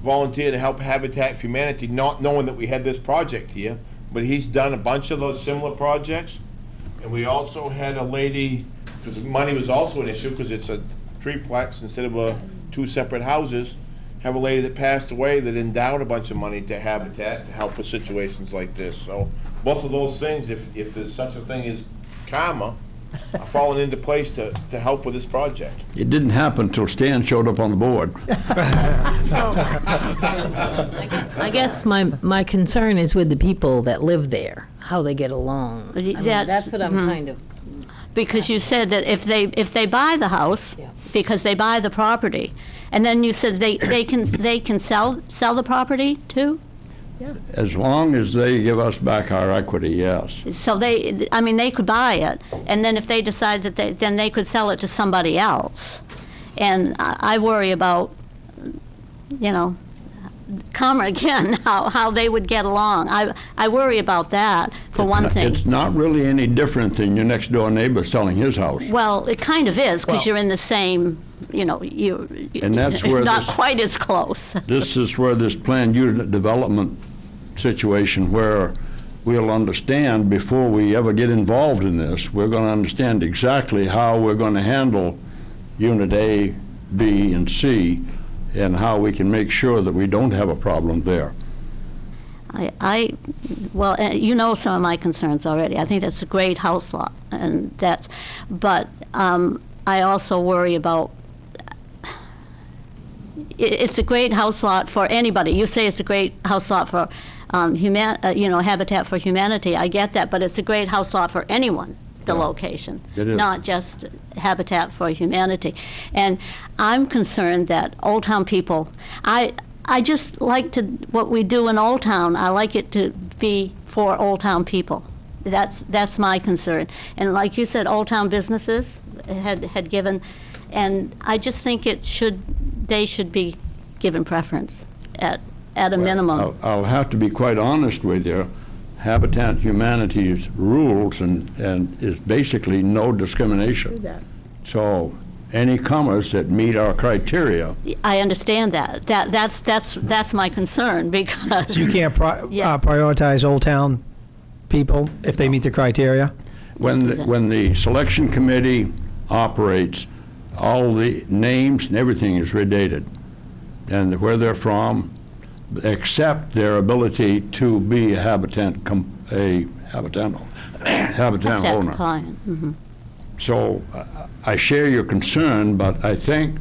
volunteer to help Habitat for Humanity, not knowing that we had this project here, but he's done a bunch of those similar projects. And we also had a lady, because money was also an issue, because it's a triplex instead of two separate houses, have a lady that passed away that endowed a bunch of money to Habitat to help with situations like this. So both of those things, if there's such a thing as karma, are falling into place to help with this project. It didn't happen until Stan showed up on the board. I guess my concern is with the people that live there, how they get along. I mean, that's what I'm kind of. Because you said that if they buy the house, Yeah. because they buy the property, and then you said they can sell the property too? As long as they give us back our equity, yes. So they could buy it, and then if they decide that then they could sell it to somebody else. And I worry about, you know, karma again, how they would get along. I worry about that, for one thing. It's not really any different than your next door neighbor selling his house. Well, it kind of is, because Well- you're in the same, you know, And that's where not this- quite as close. This is where this planned unit development situation, where we'll understand before we ever get involved in this, we're going to understand exactly how we're going to handle Unit A, B, and C, and how we can make sure that we don't have a problem there. Well, you know some of my concerns already. I think that's a great house lot, and but I also worry about, it's a great house lot for anybody. You say it's a great house lot for Habitat for Humanity. I get that, but it's a great house lot for anyone, the location, It is. not just Habitat for Humanity. And I'm concerned that Old Town people, I just like what we do in Old Town, I like it to be for Old Town people. That's my concern. And like you said, Old Town businesses had given, and I just think they should be given preference at a minimum. I'll have to be quite honest with you. Habitat Humanity's rules and is basically no discrimination. So any comers that meet our criteria, I understand that. That's my concern, because. So you can't prioritize Old Town people if they meet the criteria? when the selection committee operates, all the names and everything is redated, and where they're from, except their ability to be a habitat owner. Client. Mhm. So I share your concern, but I think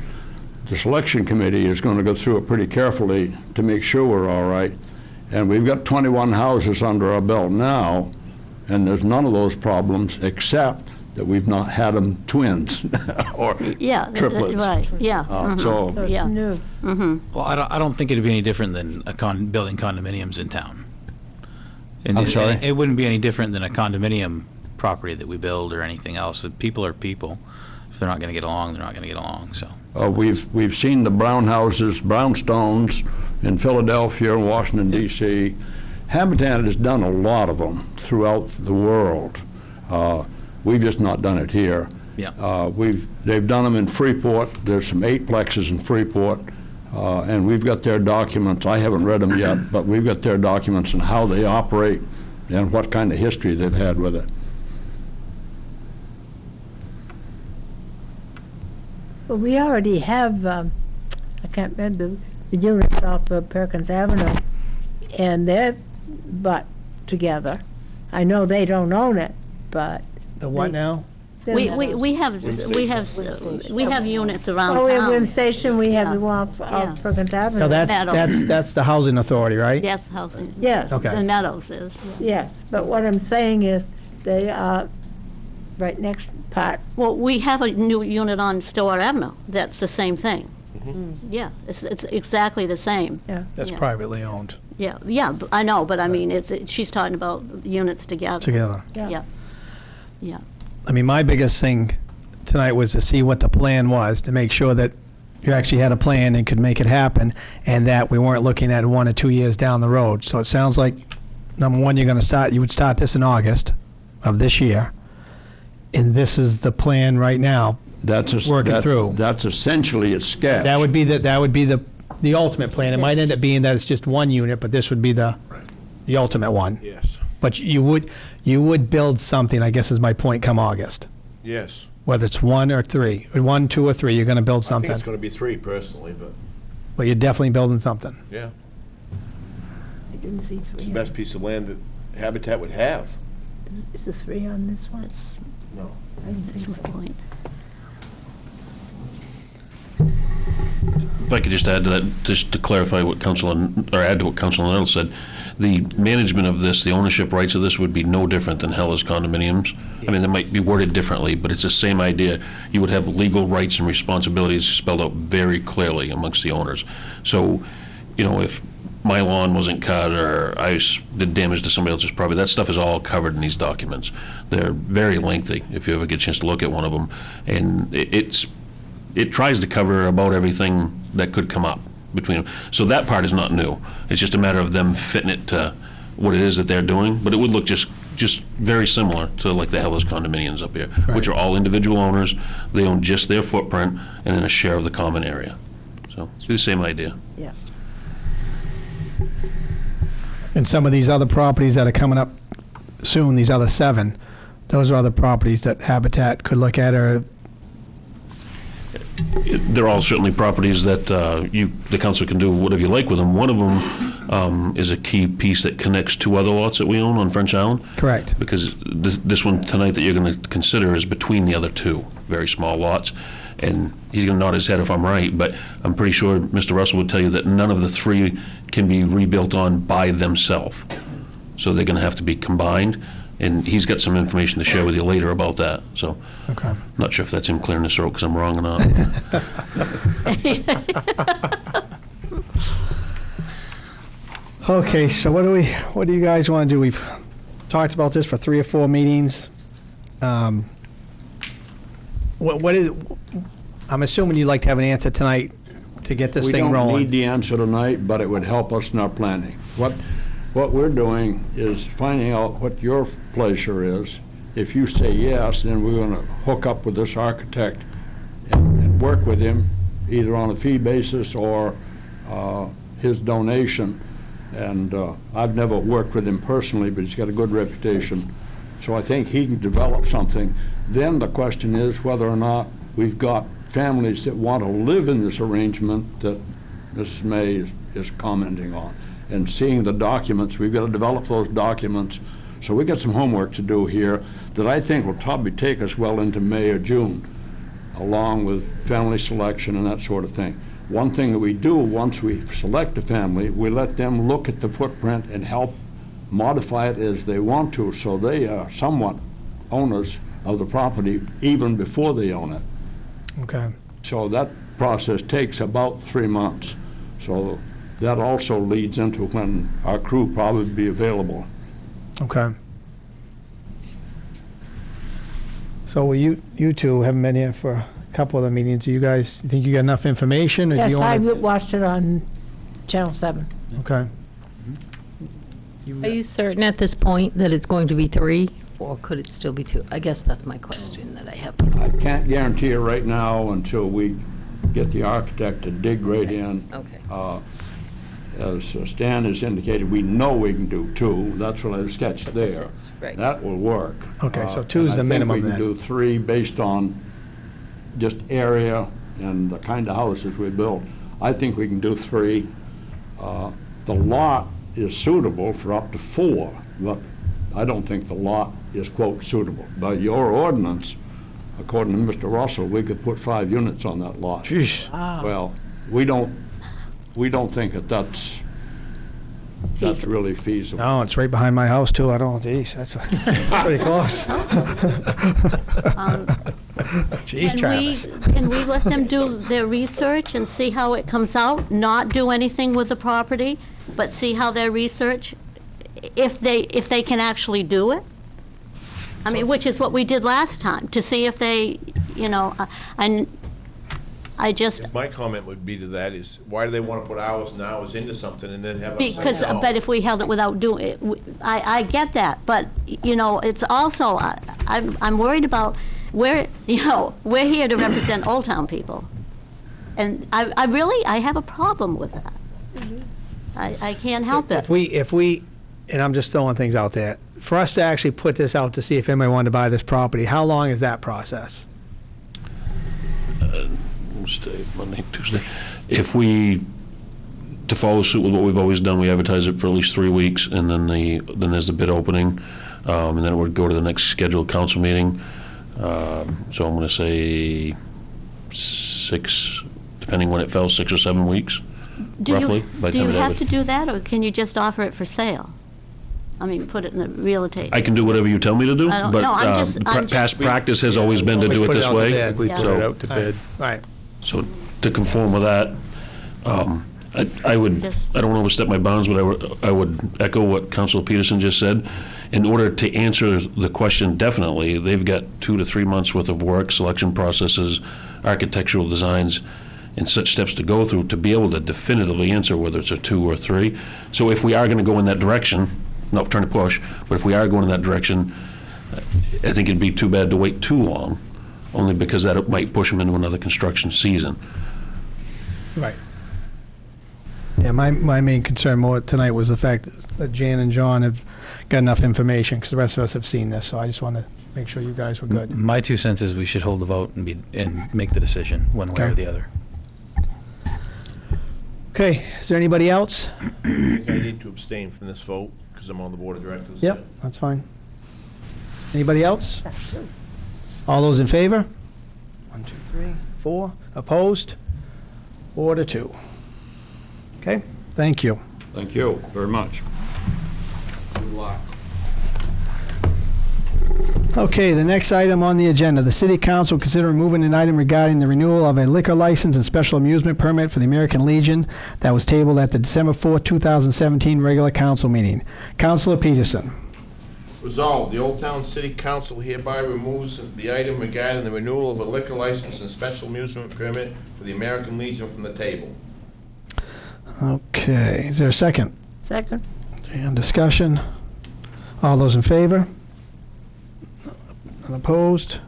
the selection committee is going to go through it pretty carefully to make sure we're all right. And we've got 21 houses under our belt now, and there's none of those problems except that we've not had them twins or triplets. Right, yeah. So So it's new. Well, I don't think it'd be any different than building condominiums in town. And I'm sorry? It wouldn't be any different than a condominium property that we build or anything else. The people are people. If they're not going to get along, they're not going to get along, so. we've seen the brownstones in Philadelphia and Washington, D.C. Habitat has done a lot of them throughout the world. We've just not done it here. Yeah. They've done them in Freeport. There's some 8-plexes in Freeport, and we've got their documents. I haven't read them yet, but we've got their documents and how they operate and what kind of history they've had with it. Well, we already have, I can't remember, the units off of Perkins Avenue, and they're butt together. I know they don't own it, but. The what now? We have units around town. Oh, we have Wind Station, we have Yeah. the one off Yeah. Perkins Avenue. No, Meadows. that's the housing authority, right? Yes, housing. Yes. Okay. The Meadows is. Yes, but what I'm saying is, they are right next part. Well, we have a new unit on Stewart Avenue. That's the same thing. Yeah, it's exactly the same. Yeah. That's Yeah. privately owned. Yeah, I know, but I mean, she's talking about units together. Together. Yeah. Yeah. I mean, my biggest thing tonight was to see what the plan was, to make sure that you actually had a plan and could make it happen, and that we weren't looking at 1 or 2 years down the road. So it sounds like, number one, you would start this in August of this year, and this is the plan right now. Working through. That's essentially a sketch. That would be the ultimate plan. It might end up being that it's just one unit, but this would be the ultimate one. Yes. But you would build something, I guess is my point, come August. Yes. Whether it's 1 or 3, 1, 2, or 3, you're gonna build I something. think it's gonna be 3 personally, but, But you're definitely building something. yeah. I didn't see It's the three. best piece of land that Habitat would have. Is the 3 on this one? That's, No. I didn't that's think my so. point. If I could just add to that, just to clarify what add to what Councilor Nettle said, the management of this, the ownership rights of this would be no different than Hella's condominiums. I mean, they might be worded differently, but it's the same idea. You would have legal rights and responsibilities spelled out very clearly amongst the owners. So, if my lawn wasn't cut or I did damage to somebody else's property, that stuff is all covered in these documents. They're very lengthy, if you ever get a chance to look at one of them. And it tries to cover about everything that could come up between them. So that part is not new. It's just a matter of them fitting it to what it is that they're doing. But it would look just very similar to like the Hellas condominiums up here, which are all individual owners. They own just their footprint and then a share of the common area. So it's the same idea. Yeah. And some of these other properties that are coming up soon, these other 7, those are other properties that Habitat could look at, or They're all certainly properties that the council can do whatever you like with them. One of them is a key piece that connects 2 other lots that we own on French Island. correct. Because this one tonight that you're going to consider is between the other 2 very small lots. And he's going to nod his head if I'm right, but I'm pretty sure Mr. Russell would tell you that none of the 3 can be rebuilt on by themselves. So they're going to have to be combined. And he's got some information to share with you later about that. So, Okay. not sure if that's him clearing his throat because I'm wrong or not. Okay, so what do you guys want to do? We've talked about this for 3 or 4 meetings. What is, I'm assuming you'd like to have an answer tonight to get this thing We don't need rolling. the answer tonight, but it would help us in our planning. What we're doing is finding out what your pleasure is. If you say yes, then we're going to hook up with this architect and work with him, either on a fee basis or his donation. And I've never worked with him personally, but he's got a good reputation. So I think he can develop something. Then the question is whether or not we've got families that want to live in this arrangement that Mrs. May is commenting on. And seeing the documents, we've got to develop those documents. So we got some homework to do here that I think will probably take us well into May or June, along with family selection and that sort of thing. One thing that we do once we select a family, we let them look at the footprint and help modify it as they want to, so they are somewhat owners of the property even before they own it. Okay. So that process takes about 3 months. So that also leads into when our crew probably be available. Okay. So you 2 haven't been here for a couple of the meetings. Do you guys think you got enough information? Or do Yes, you I wanna- watched it on Channel 7. Okay. Are you certain at this point that it's going to be 3? or could it still be 2? I guess that's my question that I have. I can't guarantee you right now until we get the architect to dig right in. Okay. As Stan has indicated, we know we can do 2. That's what I've sketched there. This is, right. That will work. Okay, so 2 is the minimum I then. think we can do 3 based on just area and the kind of houses we build. I think we can do 3. The lot is suitable for up to 4, but I don't think the lot is, quote, suitable. By your ordinance, according to Mr. Russell, we could put 5 units on that lot. Jeez. Well, we don't think that that's really feasible. No, it's right behind my house, too. I don't, geez, that's pretty close. Jeez, Travis. Can we let them do their research and see how it comes out? Not do anything with the property, but see how their research, if they can actually do it? I mean, which is what we did last time, to see if they, I just, My comment would be to that is, why do they want to put hours and hours into something and then have us say because, no? but if we held it without doing it, I get that, but, it's also, I'm worried about we're here to represent Old Town people. And I have a problem with that. I can't help it. If we, and I'm just throwing things out there, for us to actually put this out to see if anybody wanted to buy this property, how long is that process? Wednesday, Monday, Tuesday. If we, to follow suit with what we've always done, we advertise it for at least 3 weeks, and then there's the bid opening, and then it would go to the next scheduled council meeting. So I'm going to say 6, depending when it fell, 6 or 7 weeks, roughly. Do you have to do that, or can you just offer it for sale? I mean, put it in the real estate. I can do whatever you tell me to do, I don't- but no, I'm just- past practice has always been to do it this way. We put it out to bid. Right. So to conform with that, I don't want to overstep my bounds, but I would echo what Councilor Peterson just said. In order to answer the question definitely, they've got 2 to 3 months worth of work, selection processes, architectural designs, and such steps to go through to be able to definitively answer whether it's a 2 or 3. So if we are going to go in that direction, not trying to push, but if we are going in that direction, I think it'd be too bad to wait too long, only because that might push them into another construction season. Right. Yeah, my main concern more tonight was the fact that Jan and John have got enough information, because the rest of us have seen this, so I just want to make sure you guys were good. My 2 cents is we should hold the vote and make the decision one way or Okay. the other. Okay, is there anybody else? I think I need to abstain from this vote because I'm on the board of directors. Yep, that's fine. Anybody else? All those in favor? 1, 2, 3, 4. Opposed? 4 to 2. Okay, thank you. Thank you very much. Good luck. Okay, the next item on the agenda, the City Council consider removing an item regarding the renewal of a liquor license and special amusement permit for the American Legion that was tabled at the December 4, 2017 regular council meeting. Councilor Peterson. Resolved, the Old Town City Council hereby removes the item regarding the renewal of a liquor license and special amusement permit for the American Legion from the table. Okay, is there a second? Second. And discussion? All those in favor? Unopposed?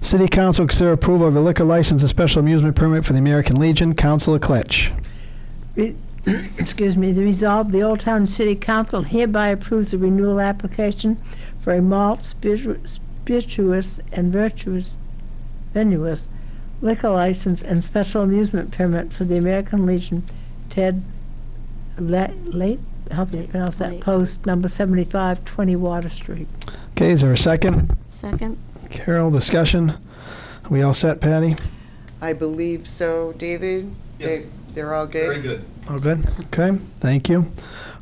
City Council consider approval of a liquor license and special amusement permit for the American Legion. Councilor Klitsch. Excuse me, the resolve, the Old Town City Council hereby approves the renewal application for a malt, spirituous, and venuous liquor license and special amusement permit for the American Legion, Ted Late, how do you pronounce that, Late. Post number 75, 20 Water Street. Okay, is there a second? Second? Carol, discussion? Are we all set, Patty? I believe so, David? Yes. They're all good? Very good. All good? Okay, thank you.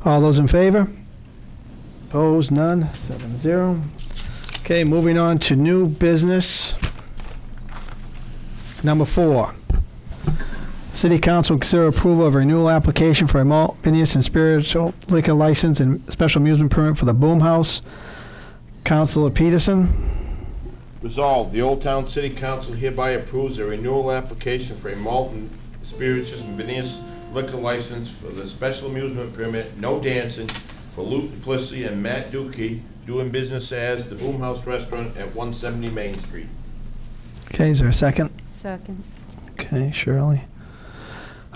All those in favor? Opposed, none, 7-0. Okay, moving on to new business. Number 4. City Council consider approval of a renewal application for a malt, vinous, and spiritual liquor license and special amusement permit for the Boom House. Councilor Peterson. Resolved, the Old Town City Council hereby approves a renewal application for a malt and spirituous and vinous liquor license for the special amusement permit, no dancing, for Luke Duplessis and Matt Dukey, doing business as the Boom House Restaurant at 170 Main Street. Okay, is there a second? Second. Okay, Shirley.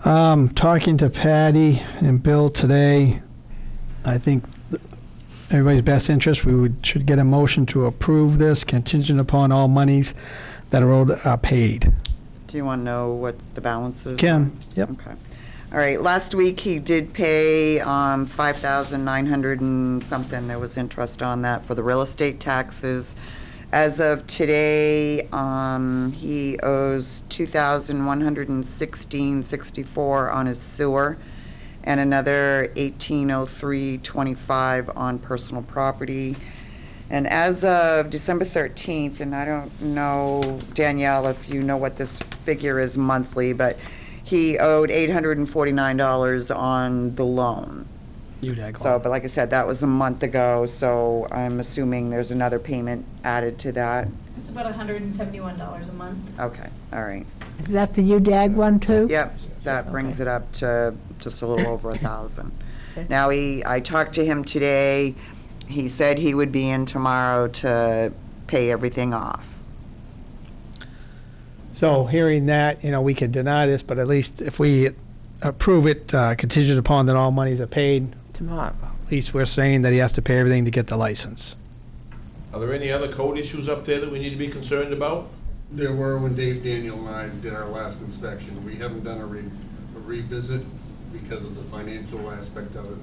Talking to Patty and Bill today, I think everybody's best interest, should get a motion to approve this contingent upon all monies that are owed are paid. Do you want to know what the balance is? Kim, yep. Okay. All right, last week he did pay $5,900 and something. There was interest on that for the real estate taxes. As of today, he owes $2,116.64 on his sewer and another $1,803.25 on personal property. And as of December 13th, and I don't know, Danielle, if you know what this figure is monthly, but he owed $849 on the loan. So, but like I said, that was a month ago, so I'm assuming there's another payment added to that. It's about $171 a month. Okay, all right. Is that the UDAG one too? Yep, that brings it up to just a little over 1,000. Now, I talked to him today. He said he would be in tomorrow to pay everything off. So hearing that, we could deny this, but at least if we approve it contingent upon that all monies are paid, Tomorrow. at least we're saying that he has to pay everything to get the license. Are there any other code issues up there that we need to be concerned about? There were when Dave, Daniel, and I did our last inspection. We haven't done a revisit because of the financial aspect of it.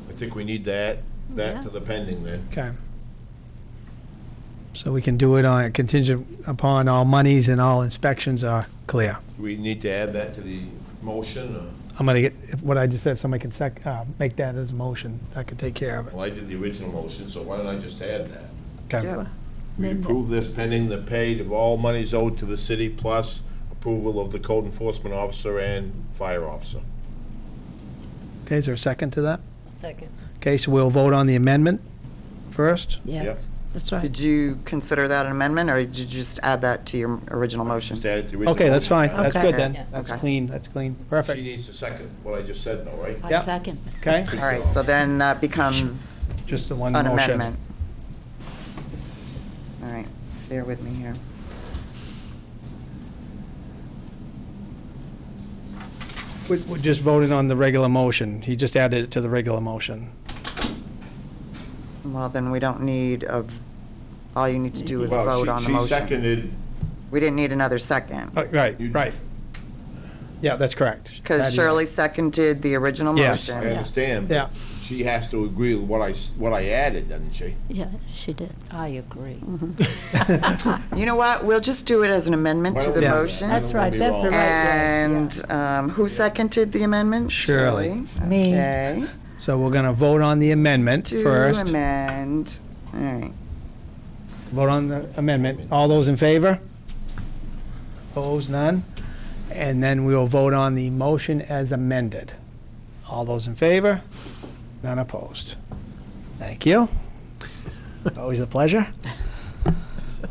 I think we need that to the pending then. Okay. So we can do it on contingent upon all monies and all inspections are clear. We need to add that to the motion, or? I'm gonna get, what I just said, somebody can make that as a motion. I could take care of it. Well, I did the original motion, so why don't I just add that? Okay. Yeah. We approve this pending the pay of all monies owed to the city plus approval of the code enforcement officer and fire officer. Okay, is there a second to that? Second. Okay, so we'll vote on the amendment first. Yes, that's right. Did you consider that an amendment, or did you just add that to your original motion? Just add it to the original. Okay, that's fine. motion. That's Okay. good then. Yeah. That's Okay. clean, that's clean. She Perfect. needs to second what I just said though, right? I Yep. second. Okay, All right, so then that becomes just the one an motion. amendment. All right, bear with me here. We're just voting on the regular motion. He just added it to the regular motion. Well, then we don't need all you need to do is Well, vote on the She motion. seconded, We didn't need another second, Right, right. Yeah, that's correct. because Patty, Shirley seconded the original Yes. I motion. understand, Yeah. but she has to agree with what I added, doesn't she? Yeah, she did. I agree. You know what, we'll just do it as an amendment Why to don't the we do that? motion. That's right, be that's wrong. the right way. And who seconded the amendment? Shirley. Me. Okay. So we're gonna vote on the amendment To first. amend, all right. Vote on the amendment. All those in favor? Opposed, none? And then we will vote on the motion as amended. All those in favor? None opposed. Thank you. Always a pleasure.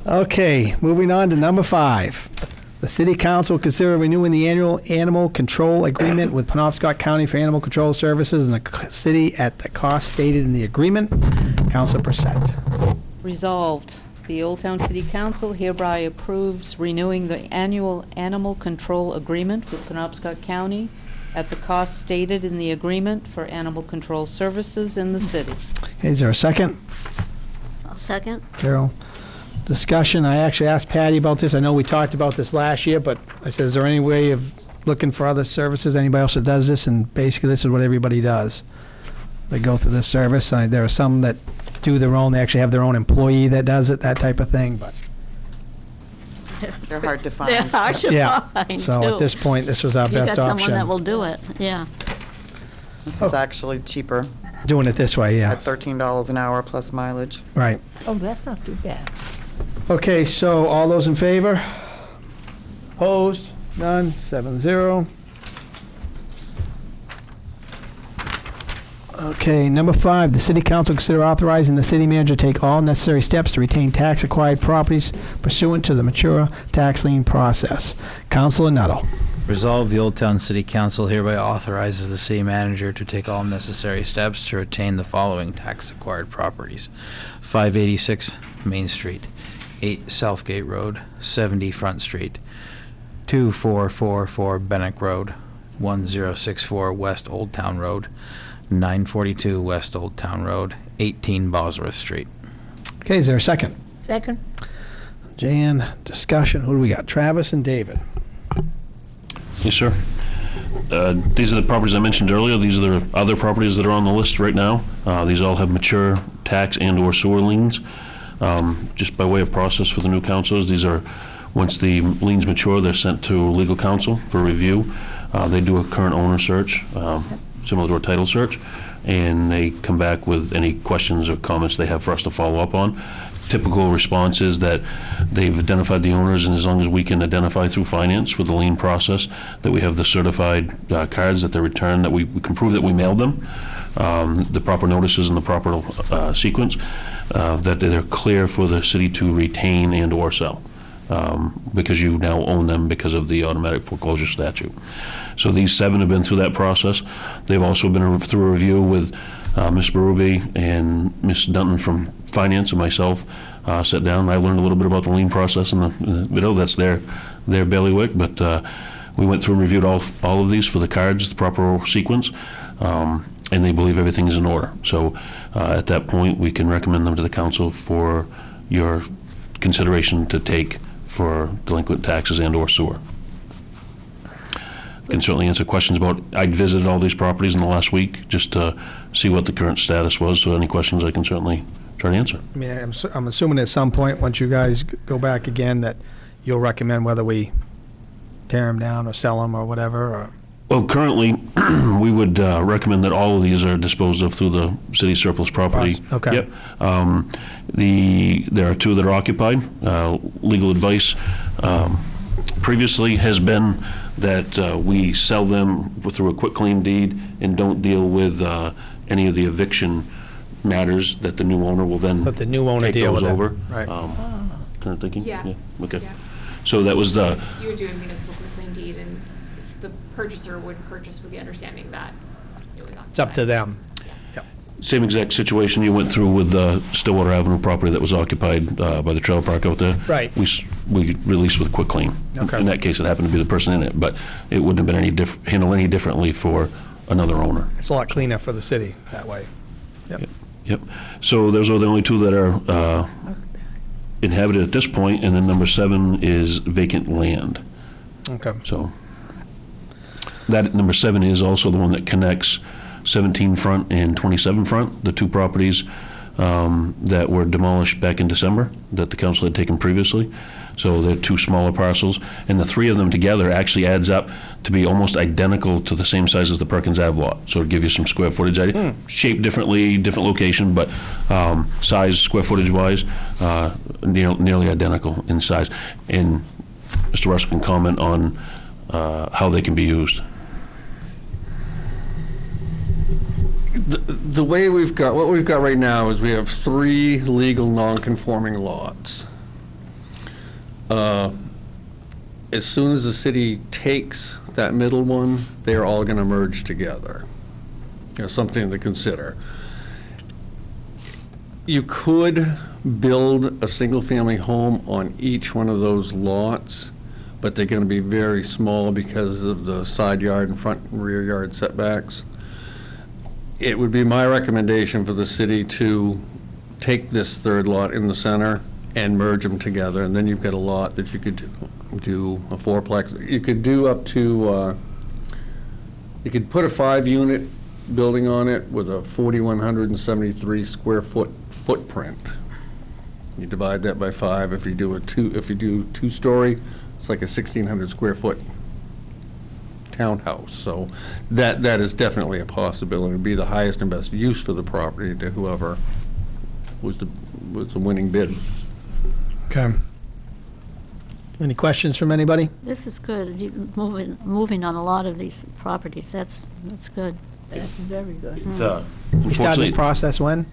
Okay, moving on to number 5. The city council will consider renewing the annual animal control agreement with Penobscot County for animal control services in the city at the cost stated in the agreement. Council Brissette. Resolved, the Old Town City Council hereby approves renewing the annual animal control agreement with Penobscot County at the cost stated in the agreement for animal control services in the city. Is there a second? I'll second. Carol? Discussion, I actually asked Patty about this. I know we talked about this last year, but I said, is there any way of looking for other services, anybody else that does this? And basically, this is what everybody does. They go through this service. There are some that do their own, they actually have their own employee that does it, that type of thing, but, They're hard to They're find. hard to yeah. find, So at too. this point, this was our You best got someone that option. will do it, yeah. This is actually cheaper, Doing it this way, yeah, at $13 an hour plus mileage. right. Oh, that's not too bad. Okay, so all those in favor? Opposed? None? 7-0. Okay, number 5, the city council consider authorizing the city manager to take all necessary steps to retain tax-acquired properties pursuant to the mature tax lien process. Councilor Nuttall. Resolve, the Old Town City Council hereby authorizes the city manager to take all necessary steps to retain the following tax-acquired properties: 586 Main Street, 8 Southgate Road, 70 Front Street, 2444 Bennock Road, 1064 West Old Town Road, 942 West Old Town Road, 18 Bosworth Street. Okay, is there a second? Second? Jan, discussion, who do we got? Travis and David. Yes, sir. These are the properties I mentioned earlier. These are the other properties that are on the list right now. These all have mature tax and/or sewer liens. Just by way of process for the new councilors, these are, once the liens mature, they're sent to legal counsel for review. They do a current owner search, similar to a title search, and they come back with any questions or comments they have for us to follow up on. Typical response is that they've identified the owners, and as long as we can identify through finance with the lien process that we have the certified cards that they return, that we can prove that we mailed them, the proper notices in the proper sequence, that they're clear for the city to retain and or sell, because you now own them because of the automatic foreclosure statute. So these 7 have been through that process. They've also been through a review with Ms. Berube and Ms. Dunton from Finance and myself. Sat down. I learned a little bit about the lien process, and that's their bailiwick. But we went through and reviewed all of these for the cards, the proper sequence, and they believe everything is in order. So at that point, we can recommend them to the council for your consideration to take for delinquent taxes and or sewer. Can certainly answer questions about, I visited all these properties in the last week just to see what the current status was, so any questions I can certainly try to answer. I mean, I'm assuming at some point, once you guys go back again, that you'll recommend whether we tear them down or sell them or whatever, or? Well, currently, we would recommend that all of these are disposed of through the city surplus property. Okay. Yep. There are 2 that are occupied. Legal advice previously has been that we sell them through a quitclaim deed and don't deal with any of the eviction matters, that the new owner will then Let the new owner take deal those with it. over. Right. Kind of thinking? Yeah. Okay. Yeah. So that was the, You would do a municipal quitclaim deed, and the purchaser would purchase with the understanding that it was occupied. It's up to them. same exact situation you went through with the Stillwater Avenue property that was occupied by the trailer park out there. Right. We released with quitclaim. Okay. In that case, it happened to be the person in it, but it wouldn't have been handled any differently for another owner. It's a lot cleaner for the city that way. Yep. So those are the only 2 that are inhabited at this point, and then number 7 is vacant land. Okay. So that number 7 is also the one that connects 17 Front and 27 Front, the 2 properties that were demolished back in December that the council had taken previously. So they're 2 smaller parcels, and the 3 of them together actually adds up to be almost identical to the same size as the Perkins Ave lot. So it'll give you some square footage idea. Shaped differently, different location, but size, square footage wise, nearly identical in size. And Mr. Russell can comment on how they can be used. The way what we've got right now is we have 3 legal non-conforming lots. As soon as the city takes that middle one, they're all going to merge together. Something to consider. You could build a single-family home on each one of those lots, but they're going to be very small because of the side yard and front and rear yard setbacks. It would be my recommendation for the city to take this 3rd lot in the center and merge them together, and then you've got a lot that you could do a 4-plex. You could do up to, you could put a 5-unit building on it with a 4,173 square foot footprint. You divide that by 5. If you do 2-story, it's like a 1,600 square foot townhouse. So that is definitely a possibility. It'd be the highest and best use for the property to whoever was the winning bid. Okay. Any questions from anybody? This is good. Moving on a lot of these properties. That's good. That's very good. We started this process when?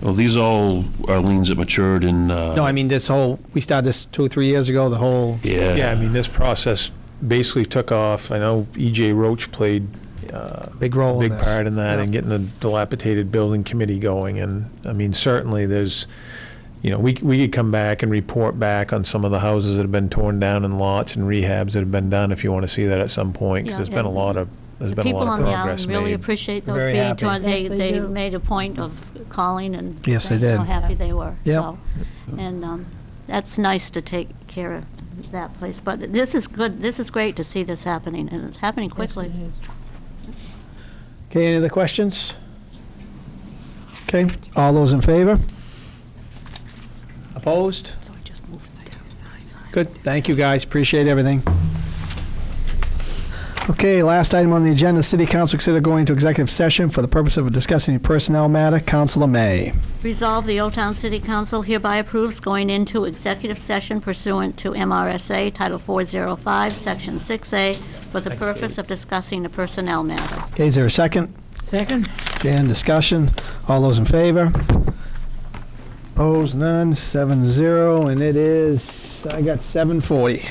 Well, these all are liens that matured in. No, I mean we started this 2 or 3 years ago, the whole. Yeah. Yeah, I mean, this process basically took off. I know E.J. Roach played Big role in big this. part in that Yeah. and getting the dilapidated building committee going. And, I mean, certainly there's, we could come back and report back on some of the houses that have been torn down and lots and rehabs that have been done, if you want to see that at some point, because Yeah, there's been a and lot of, there's The been a people lot on of the progress island really made. appreciate those Very being happy. torn. They, Yes, they they do. made a point of calling and Yes, they saying how did. happy they were. Yep. So, and that's nice to take care of that place. But this is good, this is great to see this happening, and it's happening quickly. Okay, any other questions? Okay, all those in favor? Opposed? Good, thank you, guys, appreciate everything. Okay, last item on the agenda, City Council consider going into executive session for the purpose of discussing a personnel matter. Councilor May. Resolve, the Old Town City Council hereby approves going into executive session pursuant to MRSA Title 405, Section 6A, for the purpose of discussing a personnel matter. Okay, is there a second? Second? Jan, discussion. All those in favor? Opposed, none, 7-0, and it is, I got 7:40.